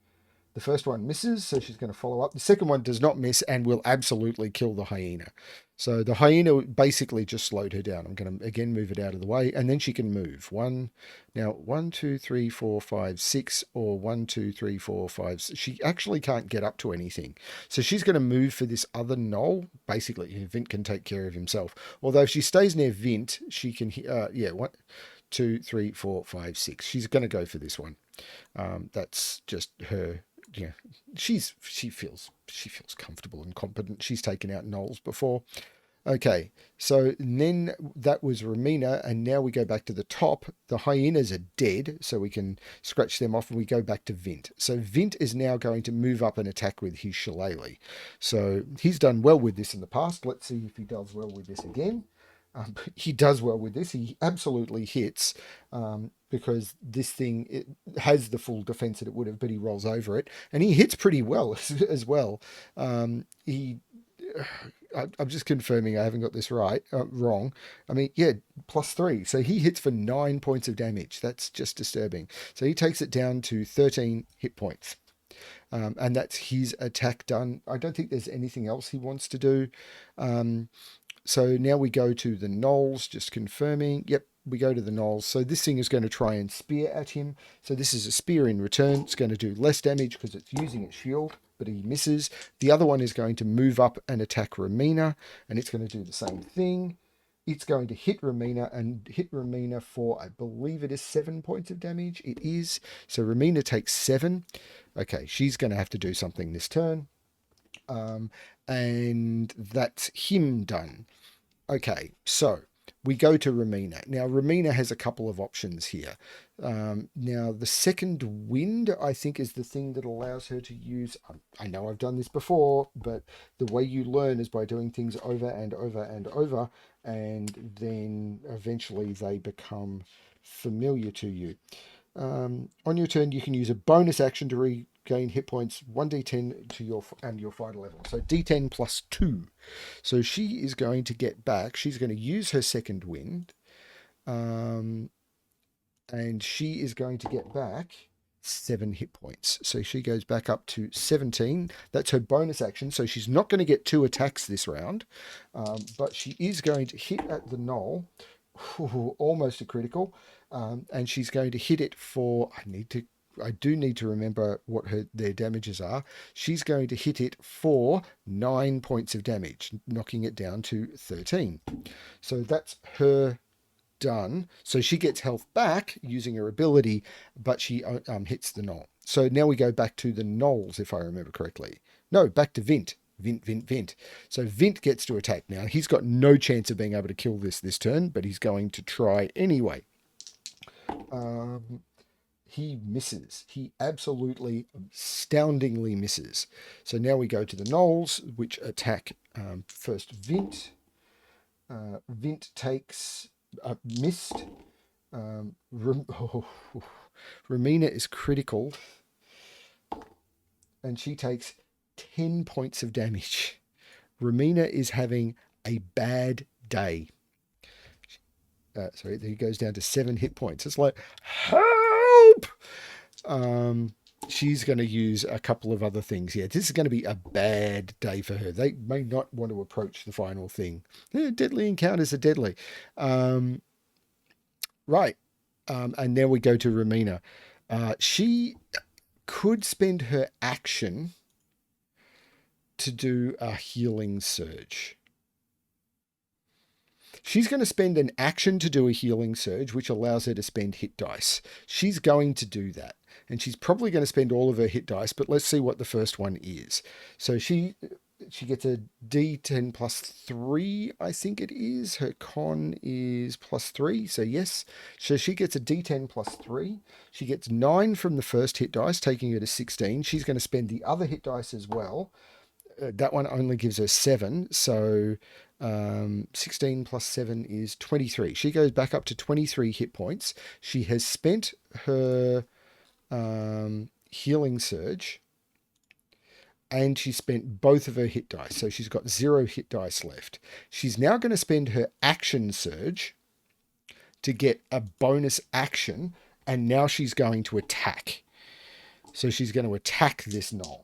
The first one misses, so she's going to follow up. The second one does not miss and will absolutely kill the hyena. So the hyena basically just slowed her down. I'm going to again move it out of the way, and then she can move. 1, 2, 3, 4, 5, 6, or 1, 2, 3, 4, 5. She actually can't get up to anything. So she's going to move for this other gnoll. Basically, Vint can take care of himself. Although if she stays near Vint, she can, 1, 2, 3, 4, 5, 6. She's going to go for this one. That's just her. Yeah, she feels comfortable and competent. She's taken out gnolls before. Okay, so then that was Romina, and now we go back to the top. The hyenas are dead, so we can scratch them off, and we go back to Vint. So Vint is now going to move up and attack with his shillelagh. So he's done well with this in the past. Let's see if he does well with this again. He does well with this. He absolutely hits because this thing it has the full defense that it would have, but he rolls over it, and he hits pretty well as well. I'm just confirming I haven't got this wrong. I mean, yeah, +3. So he hits for 9 points of damage. That's just disturbing. So he takes it down to 13 hit points. And that's his attack done. I don't think there's anything else he wants to do. So now we go to the gnolls, just confirming. Yep, we go to the gnolls. So this thing is going to try and spear at him. So this is a spear in return. It's going to do less damage because it's using its shield, but he misses. The other one is going to move up and attack Romina, and it's going to do the same thing. It's going to hit Romina and hit Romina for, I believe it is 7 points of damage. It is. So Romina takes 7. Okay, she's going to have to do something this turn. And that's him done. Okay, so we go to Romina. Now, Romina has a couple of options here. Now, the second wind, I think, is the thing that allows her to use... I know I've done this before, but the way you learn is by doing things over and over and over, and then eventually they become familiar to you. On your turn, you can use a bonus action to regain hit points 1d10 to your fighter level. So d10 plus 2. So she is going to get back. She's going to use her second wind. And she is going to get back 7 hit points. So she goes back up to 17. That's her bonus action. So she's not going to get 2 attacks this round. But she is going to hit at the gnoll. Almost a critical. And she's going to hit it for... I do need to remember what their damages are. She's going to hit it for 9 points of damage, knocking it down to 13. So that's her done. So she gets health back using her ability, but she hits the gnoll. So now we go back to the gnolls, if I remember correctly. No, back to Vint. Vint. So Vint gets to attack now. He's got no chance of being able to kill this turn, but he's going to try anyway. He misses. He absolutely astoundingly misses. So now we go to the gnolls, which attack first Vint. Vint takes missed. Romina is critical, and she takes 10 points of damage. Romina is having a bad day. He goes down to 7 hit points. It's like, help! She's going to use a couple of other things. Yeah, this is going to be a bad day for her. They may not want to approach the final thing. Deadly encounters are deadly. Right. And then we go to Romina. She could spend her action to do a healing surge. She's going to spend an action to do a healing surge, which allows her to spend hit dice. She's going to do that. And she's probably going to spend all of her hit dice, but let's see what the first one is. So she gets a D10 plus 3, I think it is. Her con is plus 3, so yes. So she gets a D10 plus 3. She gets 9 from the first hit dice, taking her to 16. She's going to spend the other hit dice as well. That one only gives her 7, so 16 plus 7 is 23. She goes back up to 23 hit points. She has spent her healing surge, and she spent both of her hit dice, so she's got 0 hit dice left. She's now going to spend her action surge to get a bonus action, and now she's going to attack. So she's going to attack this gnoll.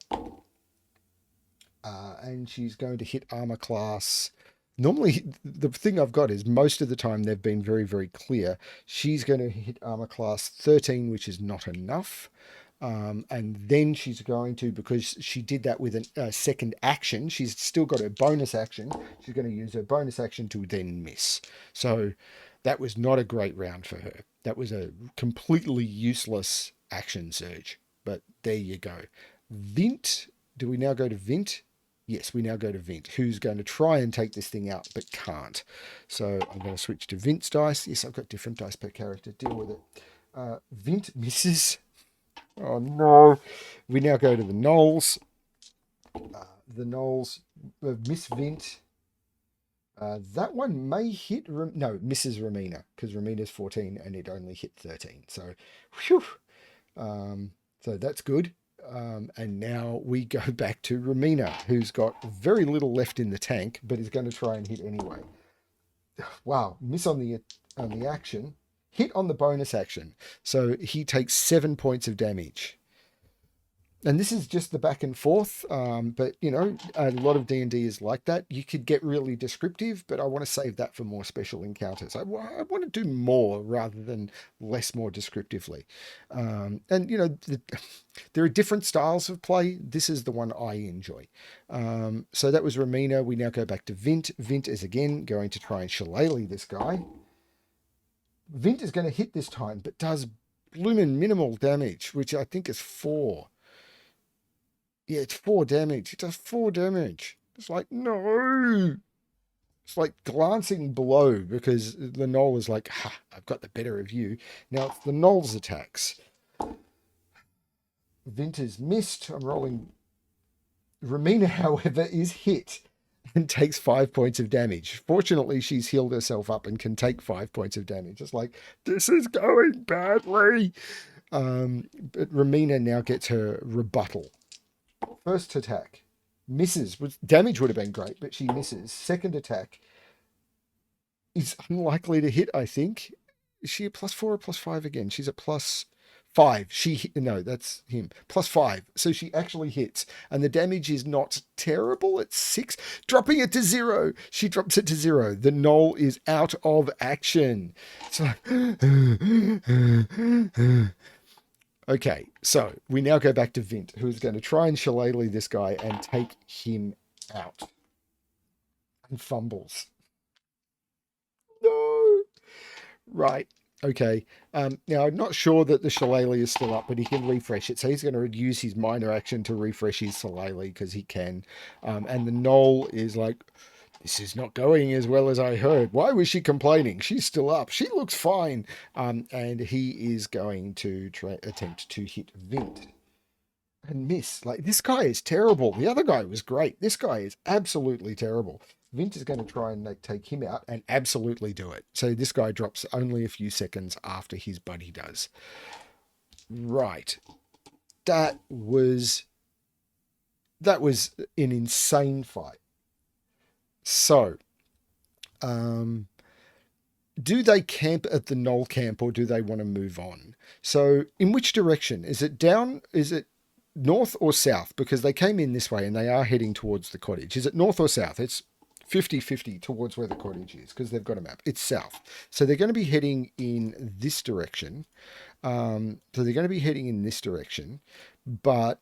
And she's going to hit armor class. Normally, the thing I've got is most of the time they've been very, very clear. She's going to hit armor class 13, which is not enough. And then she's going to, because she did that with a second action, she's still got her bonus action. She's going to use her bonus action to then miss. So that was not a great round for her. That was a completely useless action surge. But there you go. Vint. Do we now go to Vint? Yes, we now go to Vint, who's going to try and take this thing out, but can't. So I'm going to switch to Vint's dice. Yes, I've got different dice per character. Deal with it. Vint misses. Oh, no. We now go to the gnolls. The gnolls miss Vint. That one may hit... misses Romina, because Romina's 14 and it only hit 13. So, whew. So that's good. And now we go back to Romina, who's got very little left in the tank, but is going to try and hit anyway. Wow, miss on the action, hit on the bonus action. So he takes 7 points of damage. And this is just the back and forth, but you know, a lot of D&D is like that. You could get really descriptive, but I want to save that for more special encounters. I want to do more rather than less, more descriptively. And you know, there are different styles of play. This is the one I enjoy. So that was Romina. We now go back to Vint. Vint is again going to try and shillelagh this guy. Vint is going to hit this time, but does bloomin' minimal damage, which I think is 4. Yeah, it's 4 damage. It does 4 damage. It's like, no. It's like glancing below because the gnoll is like, ha, I've got the better of you. Now it's the gnoll's attacks. Vint is missed. I'm rolling. Romina, however, is hit and takes 5 points of damage. Fortunately, she's healed herself up and can take 5 points of damage. It's like, this is going badly. But Romina now gets her rebuttal. First attack misses. Damage would have been great, but she misses. Second attack is unlikely to hit, I think. Is she a +4 or +5 again? She's a +5. No, that's him. +5. So she actually hits. And the damage is not terrible. It's 6. Dropping it to 0. She drops it to 0. The gnoll is out of action. It's like... Okay, so we now go back to Vint, who is going to try and shillelagh this guy and take him out. And fumbles. No! Right, okay. Now, I'm not sure that the shillelagh is still up, but he can refresh it. So he's going to use his minor action to refresh his shillelagh because he can. And the gnoll is like... This is not going as well as I heard. Why was she complaining? She's still up. She looks fine. And he is going to attempt to hit Vint and miss. Like, this guy is terrible. The other guy was great. This guy is absolutely terrible. Vint is going to try and take him out and absolutely do it. So this guy drops only a few seconds after his buddy does. Right. That was an insane fight. So, do they camp at the gnoll camp or do they want to move on? So, in which direction? Is it down? Is it north or south? Because they came in this way and they are heading towards the cottage. Is it north or south? It's 50-50 towards where the cottage is because they've got a map. It's south. So, they're going to be heading in this direction. But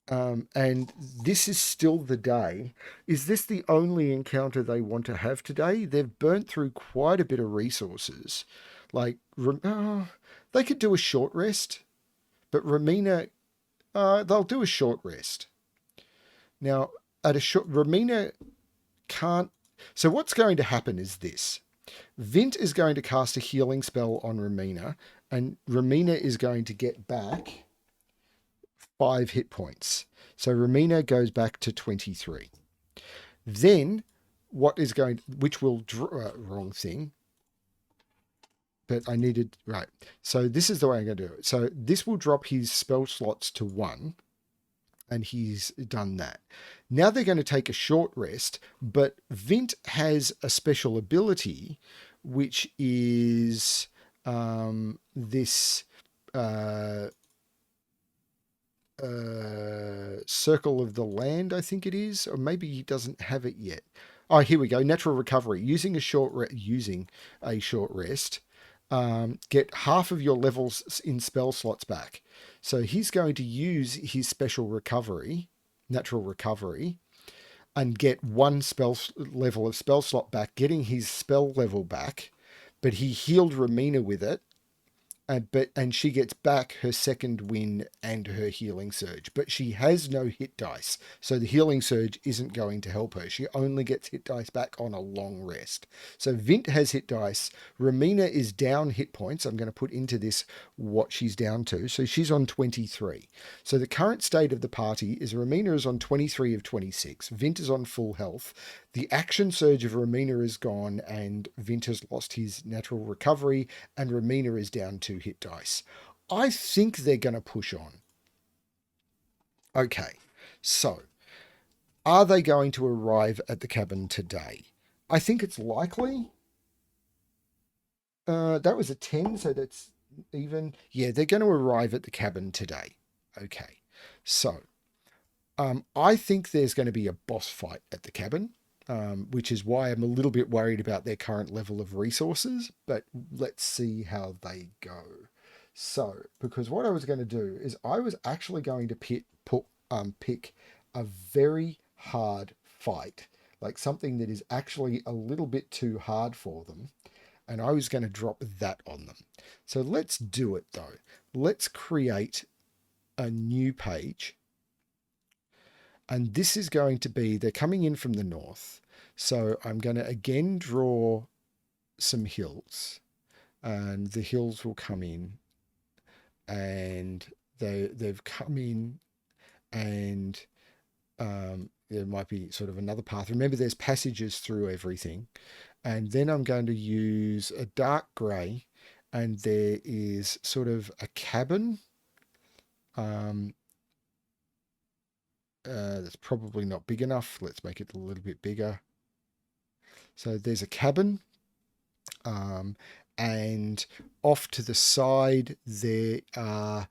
and this is still the day. Is this the only encounter they want to have today? They've burnt through quite a bit of resources. Like, they could do a short rest, but Romina, they'll do a short rest. Now, Romina can't. So what's going to happen is this. Vint is going to cast a healing spell on Romina, and Romina is going to get back 5 hit points. So Romina goes back to 23. Then which will wrong thing. But I needed, right. So this is the way I'm going to do it. So this will drop his spell slots to 1. And he's done that. Now they're going to take a short rest, but Vint has a special ability, which is this Circle of the Land, I think it is, or maybe he doesn't have it yet. Oh, here we go. Natural recovery. Using a short rest, get half of your levels in spell slots back. So he's going to use his special recovery, natural recovery, and get 1 spell level of spell slot back, getting his spell level back. But he healed Romina with it. And she gets back her second win and her healing surge, but she has no hit dice, so the healing surge isn't going to help her. She only gets hit dice back on a long rest. So Vint has hit dice. Romina is down hit points. I'm going to put into this what she's down to. So she's on 23. So the current state of the party is Romina is on 23 of 26. Vint is on full health. The action surge of Romina is gone, and Vint has lost his natural recovery, and Romina is down 2 hit dice. I think they're going to push on. Okay, so are they going to arrive at the cabin today? I think it's likely. That was a 10, so that's even. Yeah, they're going to arrive at the cabin today. Okay. So I think there's going to be a boss fight at the cabin, which is why I'm a little bit worried about their current level of resources, but let's see how they go. So, because what I was going to do is I was actually going to pick a very hard fight, like something that is actually a little bit too hard for them, and I was going to drop that on them. So let's do it though. Let's create a new page, and this is going to be, they're coming in from the north. So I'm going to again draw some hills, and the hills will come in, and they've come in, and there might be sort of another path. Remember, there's passages through everything. And then I'm going to use a dark grey, and there is sort of a cabin. Um, that's probably not big enough. Let's make it a little bit bigger. So there's a cabin, um, and off to the side there are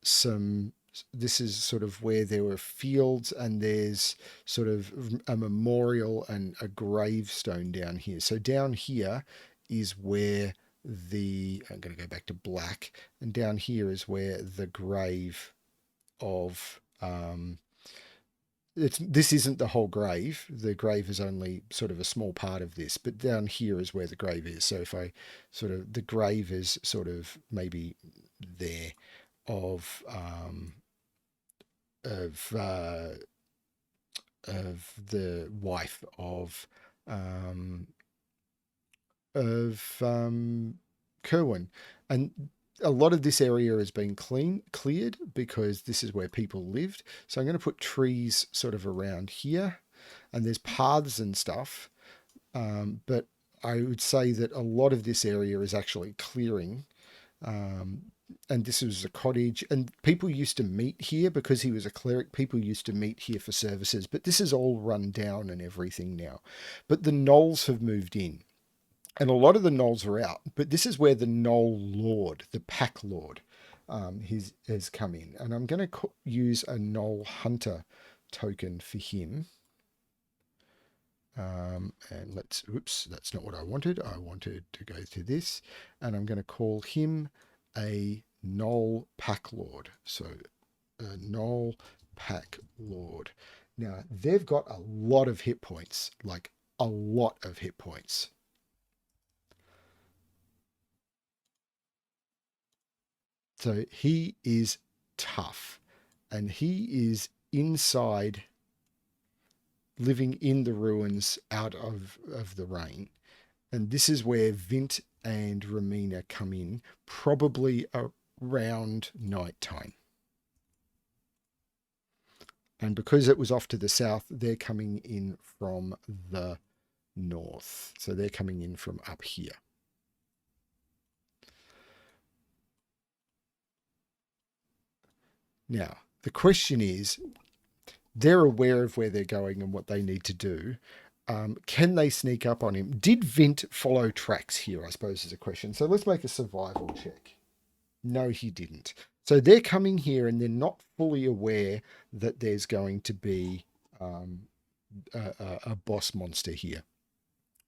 some. This is sort of where there were fields, and there's sort of a memorial and a gravestone down here. So down here is where I'm going to go back to black, and down here is where the grave of this isn't the whole grave. The grave is only sort of a small part of this, but down here is where the grave is. So if I sort of, the grave is sort of maybe there of of uh, of the wife um, of Kirwyn, and a lot of this area has been cleared because this is where people lived. So I'm going to put trees sort of around here, and there's paths and stuff. But I would say that a lot of this area is actually clearing. Um, and this was a cottage, and people used to meet here because he was a cleric. People used to meet here for services, but this is all run down and everything now. But the gnolls have moved in, and a lot of the gnolls are out. But this is where the gnoll lord, the pack lord, has come in, and I'm going to use a gnoll hunter token for him. And let's, oops, that's not what I wanted. I wanted to go to this, and I'm going to call him a gnoll pack lord. So a gnoll pack lord. Now they've got a lot of hit points, like a lot of hit points. So he is tough, and he is inside, living in the ruins out of the rain. And this is where Vint and Romina come in, probably around night time. And because it was off to the south, they're coming in from the north. So they're coming in from up here. Now, the question is, they're aware of where they're going and what they need to do. Can they sneak up on him? Did Vint follow tracks here, I suppose, is a question. So let's make a survival check. No, he didn't. So they're coming here and they're not fully aware that there's going to be a boss monster here.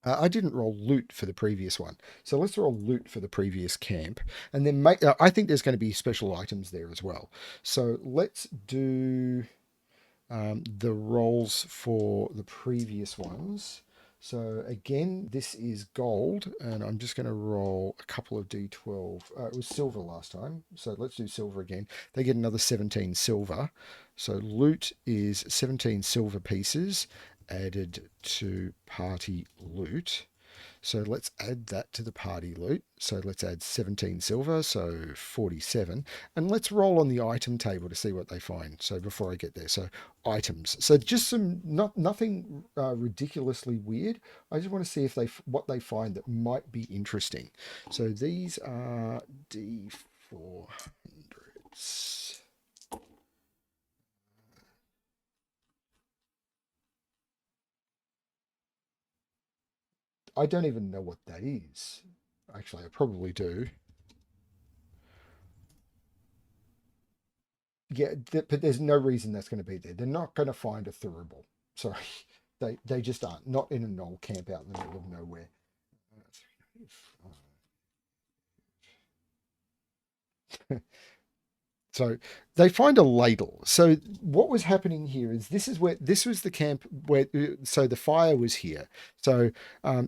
I didn't roll loot for the previous one. So let's roll loot for the previous camp. And then I think there's going to be special items there as well. So let's do the rolls for the previous ones. So again, this is gold, and I'm just going to roll a couple of d12. It was silver last time, so let's do silver again. They get another 17 silver. So loot is 17 silver pieces added to party loot. So let's add that to the party loot. So let's add 17 silver, so 47. And let's roll on the item table to see what they find. So before I get there, so items. So just nothing ridiculously weird. I just want to see if what they find that might be interesting. So these are D400s. I don't even know what that is. Actually, I probably do. Yeah, but there's no reason that's going to be there. They're not going to find a thurible. Sorry, they just aren't. Not in a gnoll camp out in the middle of nowhere. So they find a ladle. So what was happening here is this was the camp where so the fire was here. So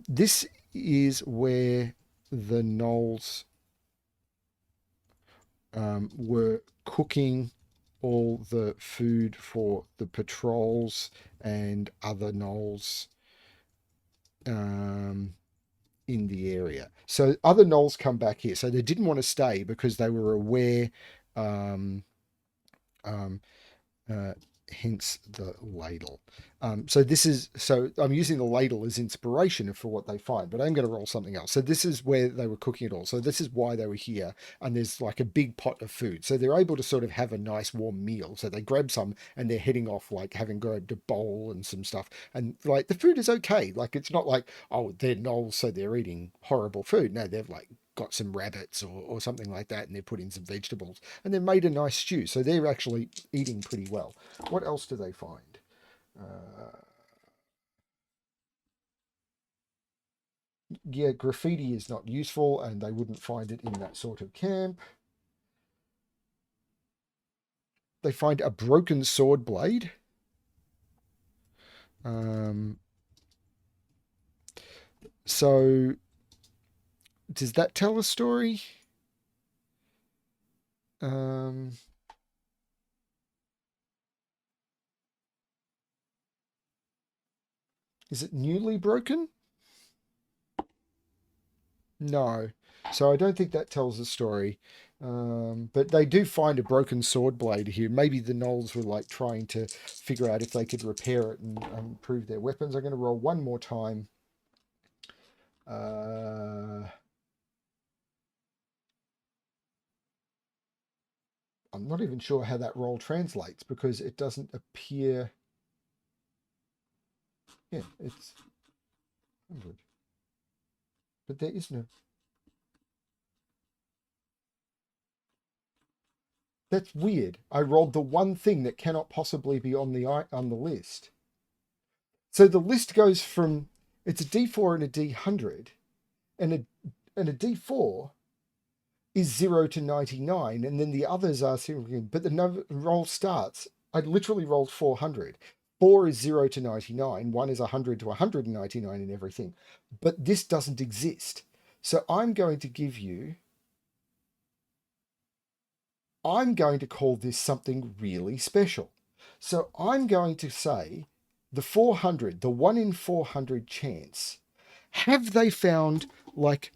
this is where the gnolls were cooking all the food for the patrols and other gnolls um, in the area. So other gnolls come back here. So they didn't want to stay because they were aware um, um, uh, hence the ladle. So I'm using the ladle as inspiration for what they find, but I'm going to roll something else. So this is where they were cooking it all. So this is why they were here, and there's like a big pot of food. So they're able to sort of have a nice warm meal. So they grab some and they're heading off, like having grabbed a bowl and some stuff. And like the food is okay. Like it's not like, oh, they're gnolls, so they're eating horrible food. No, they've like got some rabbits or something like that, and they're putting some vegetables, and they've made a nice stew. So they're actually eating pretty well. What else do they find? Yeah, graffiti is not useful, and they wouldn't find it in that sort of camp. They find a broken sword blade. Um, so, does that tell a story? Um, is it newly broken? No. So I don't think that tells a story. But they do find a broken sword blade here. Maybe the gnolls were like trying to figure out if they could repair it and improve their weapons. I'm going to roll one more time. I'm not even sure how that roll translates because it doesn't appear. Yeah, it's 100. But there is no. That's weird. I rolled the one thing that cannot possibly be on the list. So the list goes from it's a D4 and a D100, and a D4 is 0 to 99, and then the others are significant. But the roll starts. I literally rolled 400. 4 is 0 to 99. 1 is 100 to 199 and everything. But this doesn't exist. So I'm going to call this something really special. So I'm going to say the 400, the 1 in 400 chance. Have they found like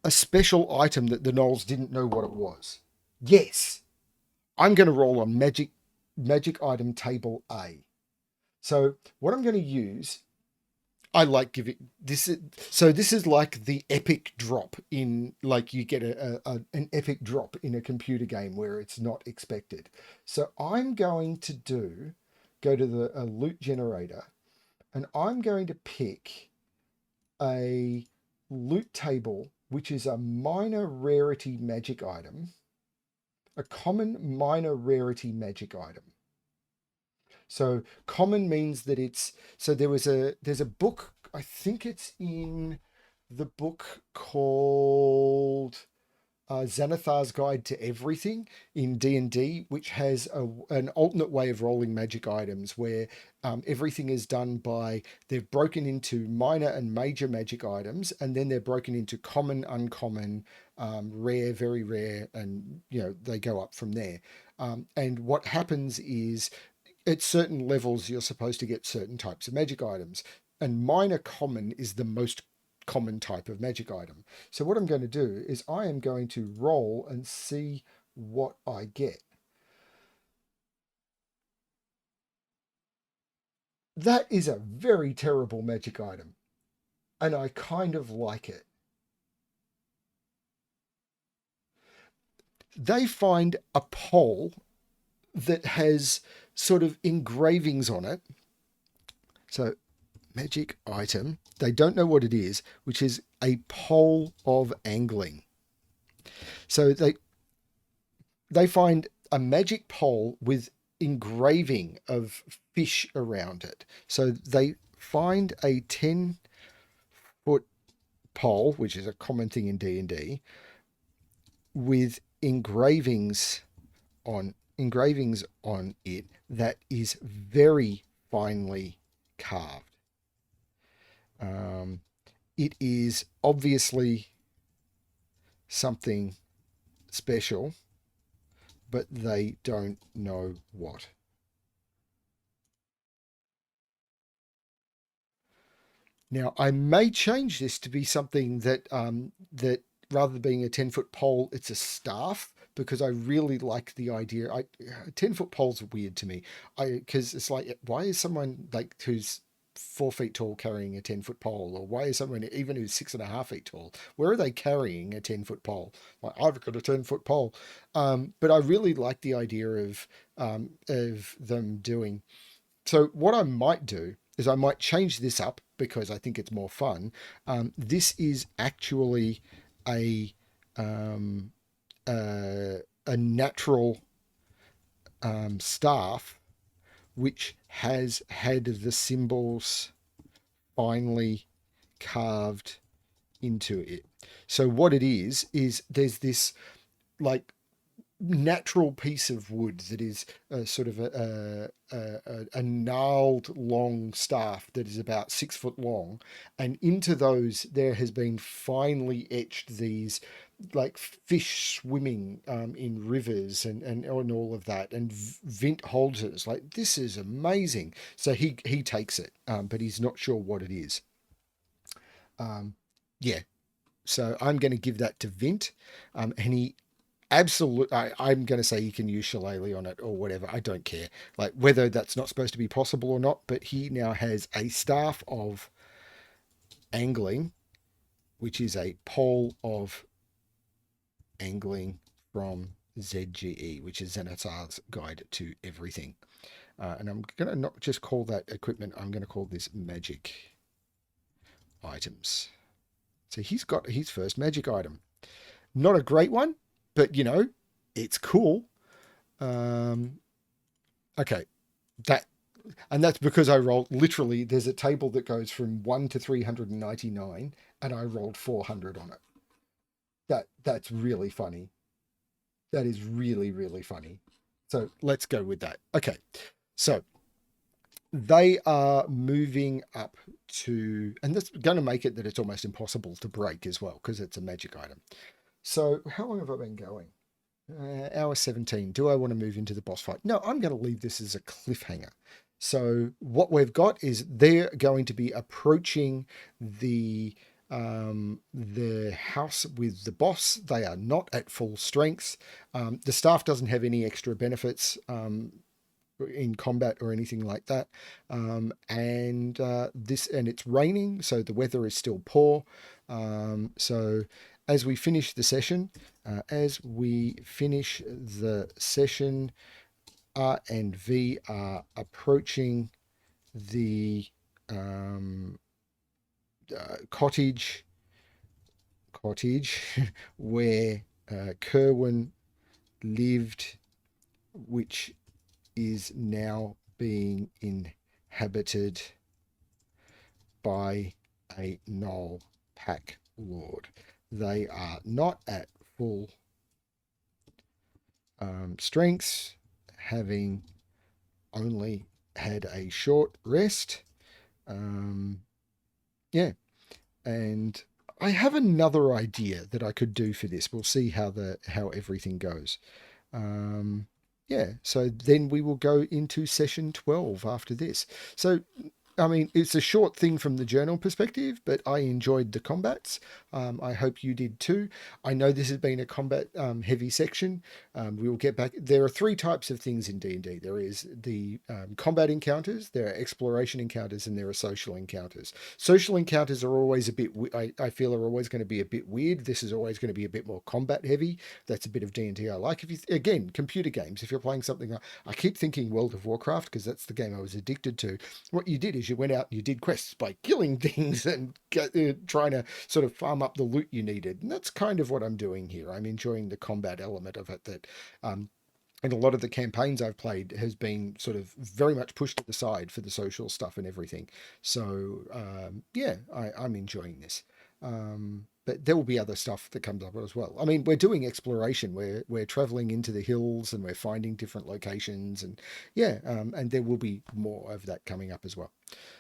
a special item that the gnolls didn't know what it was? Yes. I'm going to roll on magic item table A. So what I'm going to use, I like giving this. So this is like the epic drop in, like you get an epic drop in a computer game where it's not expected. So I'm going to go to the loot generator, and I'm going to pick a loot table, which is a minor rarity magic item, a common minor rarity magic item. So common means that it's so there's a book, I think it's in the book called Xanathar's Guide to Everything in D&D, which has an alternate way of rolling magic items where everything is done by they've broken into minor and major magic items, and then they're broken into common, uncommon, rare, very rare, and they go up from there. And what happens is at certain levels you're supposed to get certain types of magic items, and minor common is the most common type of magic item. So what I'm going to do is I am going to roll and see what I get. That is a very terrible magic item, and I kind of like it. They find a pole that has sort of engravings on it. So magic item, they don't know what it is, which is a pole of angling. So they find a magic pole with engraving of fish around it. So they find a 10-foot pole, which is a common thing in D&D, with engravings on it that is very finely carved. Um, it is obviously something special, but they don't know what. Now, I may change this to be something that rather than being a 10-foot pole, it's a staff because I really like the idea. 10-foot poles are weird to me. Because it's like, why is someone like who's 4 feet tall carrying a 10-foot pole, or why is someone even who's 6.5 feet tall? Where are they carrying a 10-foot pole? Like, I've got a 10-foot pole, but I really like the idea of them doing. So what I might do is I might change this up because I think it's more fun. This is actually a um, a natural staff which has had the symbols finely carved into it. So what it is there's this like natural piece of wood that is sort of a gnarled long staff that is about 6 foot long, and into those there has been finely etched these like fish swimming in rivers and all of that. And Vint holds it. It's like, this is amazing. So he takes it, but he's not sure what it is. Yeah, so I'm going to give that to Vint, and he absolutely, I'm going to say he can use shillelagh on it or whatever. I don't care, like whether that's not supposed to be possible or not. But he now has a staff of angling, which is a pole of angling from ZGE, which is Xanathar's Guide to Everything. And I'm going to not just call that equipment, I'm going to call this magic items. So he's got his first magic item. Not a great one, but it's cool. Um, okay, that and that's because I rolled literally. There's a table that goes from 1 to 399, and I rolled 400 on it. That's really funny. That is really really funny. So let's go with that. Okay, so they are moving up to, and that's going to make it that it's almost impossible to break as well because it's a magic item. So how long have I been going? Hour 17. Do I want to move into the boss fight? No, I'm going to leave this as a cliffhanger. So what we've got is they're going to be approaching the house with the boss. They are not at full strength. The staff doesn't have any extra benefits in combat or anything like that. And it's raining, so the weather is still poor. So as we finish the session, R and V are approaching the cottage where Kirwyn lived, which is now being inhabited by a gnoll pack lord. They are not at full strengths, having only had a short rest. Yeah, and I have another idea that I could do for this. We'll see how everything goes. Yeah, so then we will go into session 12 after this. So I mean, it's a short thing from the journal perspective, but I enjoyed the combats. I hope you did too. I know this has been a combat heavy section. We will get back. There are three types of things in D&D. There is the combat encounters, there are exploration encounters, and there are social encounters. Social encounters are always a bit, I feel are always going to be a bit weird. This is always going to be a bit more combat heavy. That's a bit of D&D I like. Again, computer games, if you're playing something, I keep thinking World of Warcraft because that's the game I was addicted to. What you did is you went out and you did quests by killing things and trying to sort of farm up the loot you needed. And that's kind of what I'm doing here. I'm enjoying the combat element of it that And a lot of the campaigns I've played has been sort of very much pushed to the side for the social stuff and everything. So yeah, I'm enjoying this. But there will be other stuff that comes up as well. I mean, we're doing exploration. We're traveling into the hills and we're finding different locations, and yeah, and there will be more of that coming up as well.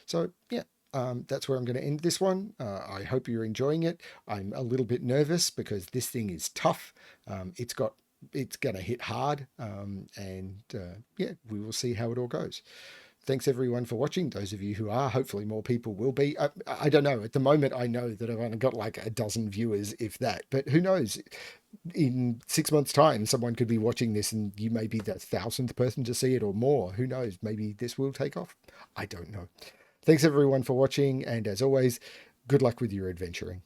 So yeah, that's where I'm going to end this one. I hope you're enjoying it. I'm a little bit nervous because this thing is tough. It's going to hit hard, and yeah, we will see how it all goes. Thanks everyone for watching. Those of you who are, hopefully more people will be. I don't know. At the moment, I know that I've only got like a dozen viewers, if that. But who knows? In 6 months' time, someone could be watching this, and you may be the 1,000th person to see it or more. Who knows? Maybe this will take off. I don't know. Thanks everyone for watching, and as always, good luck with your adventuring.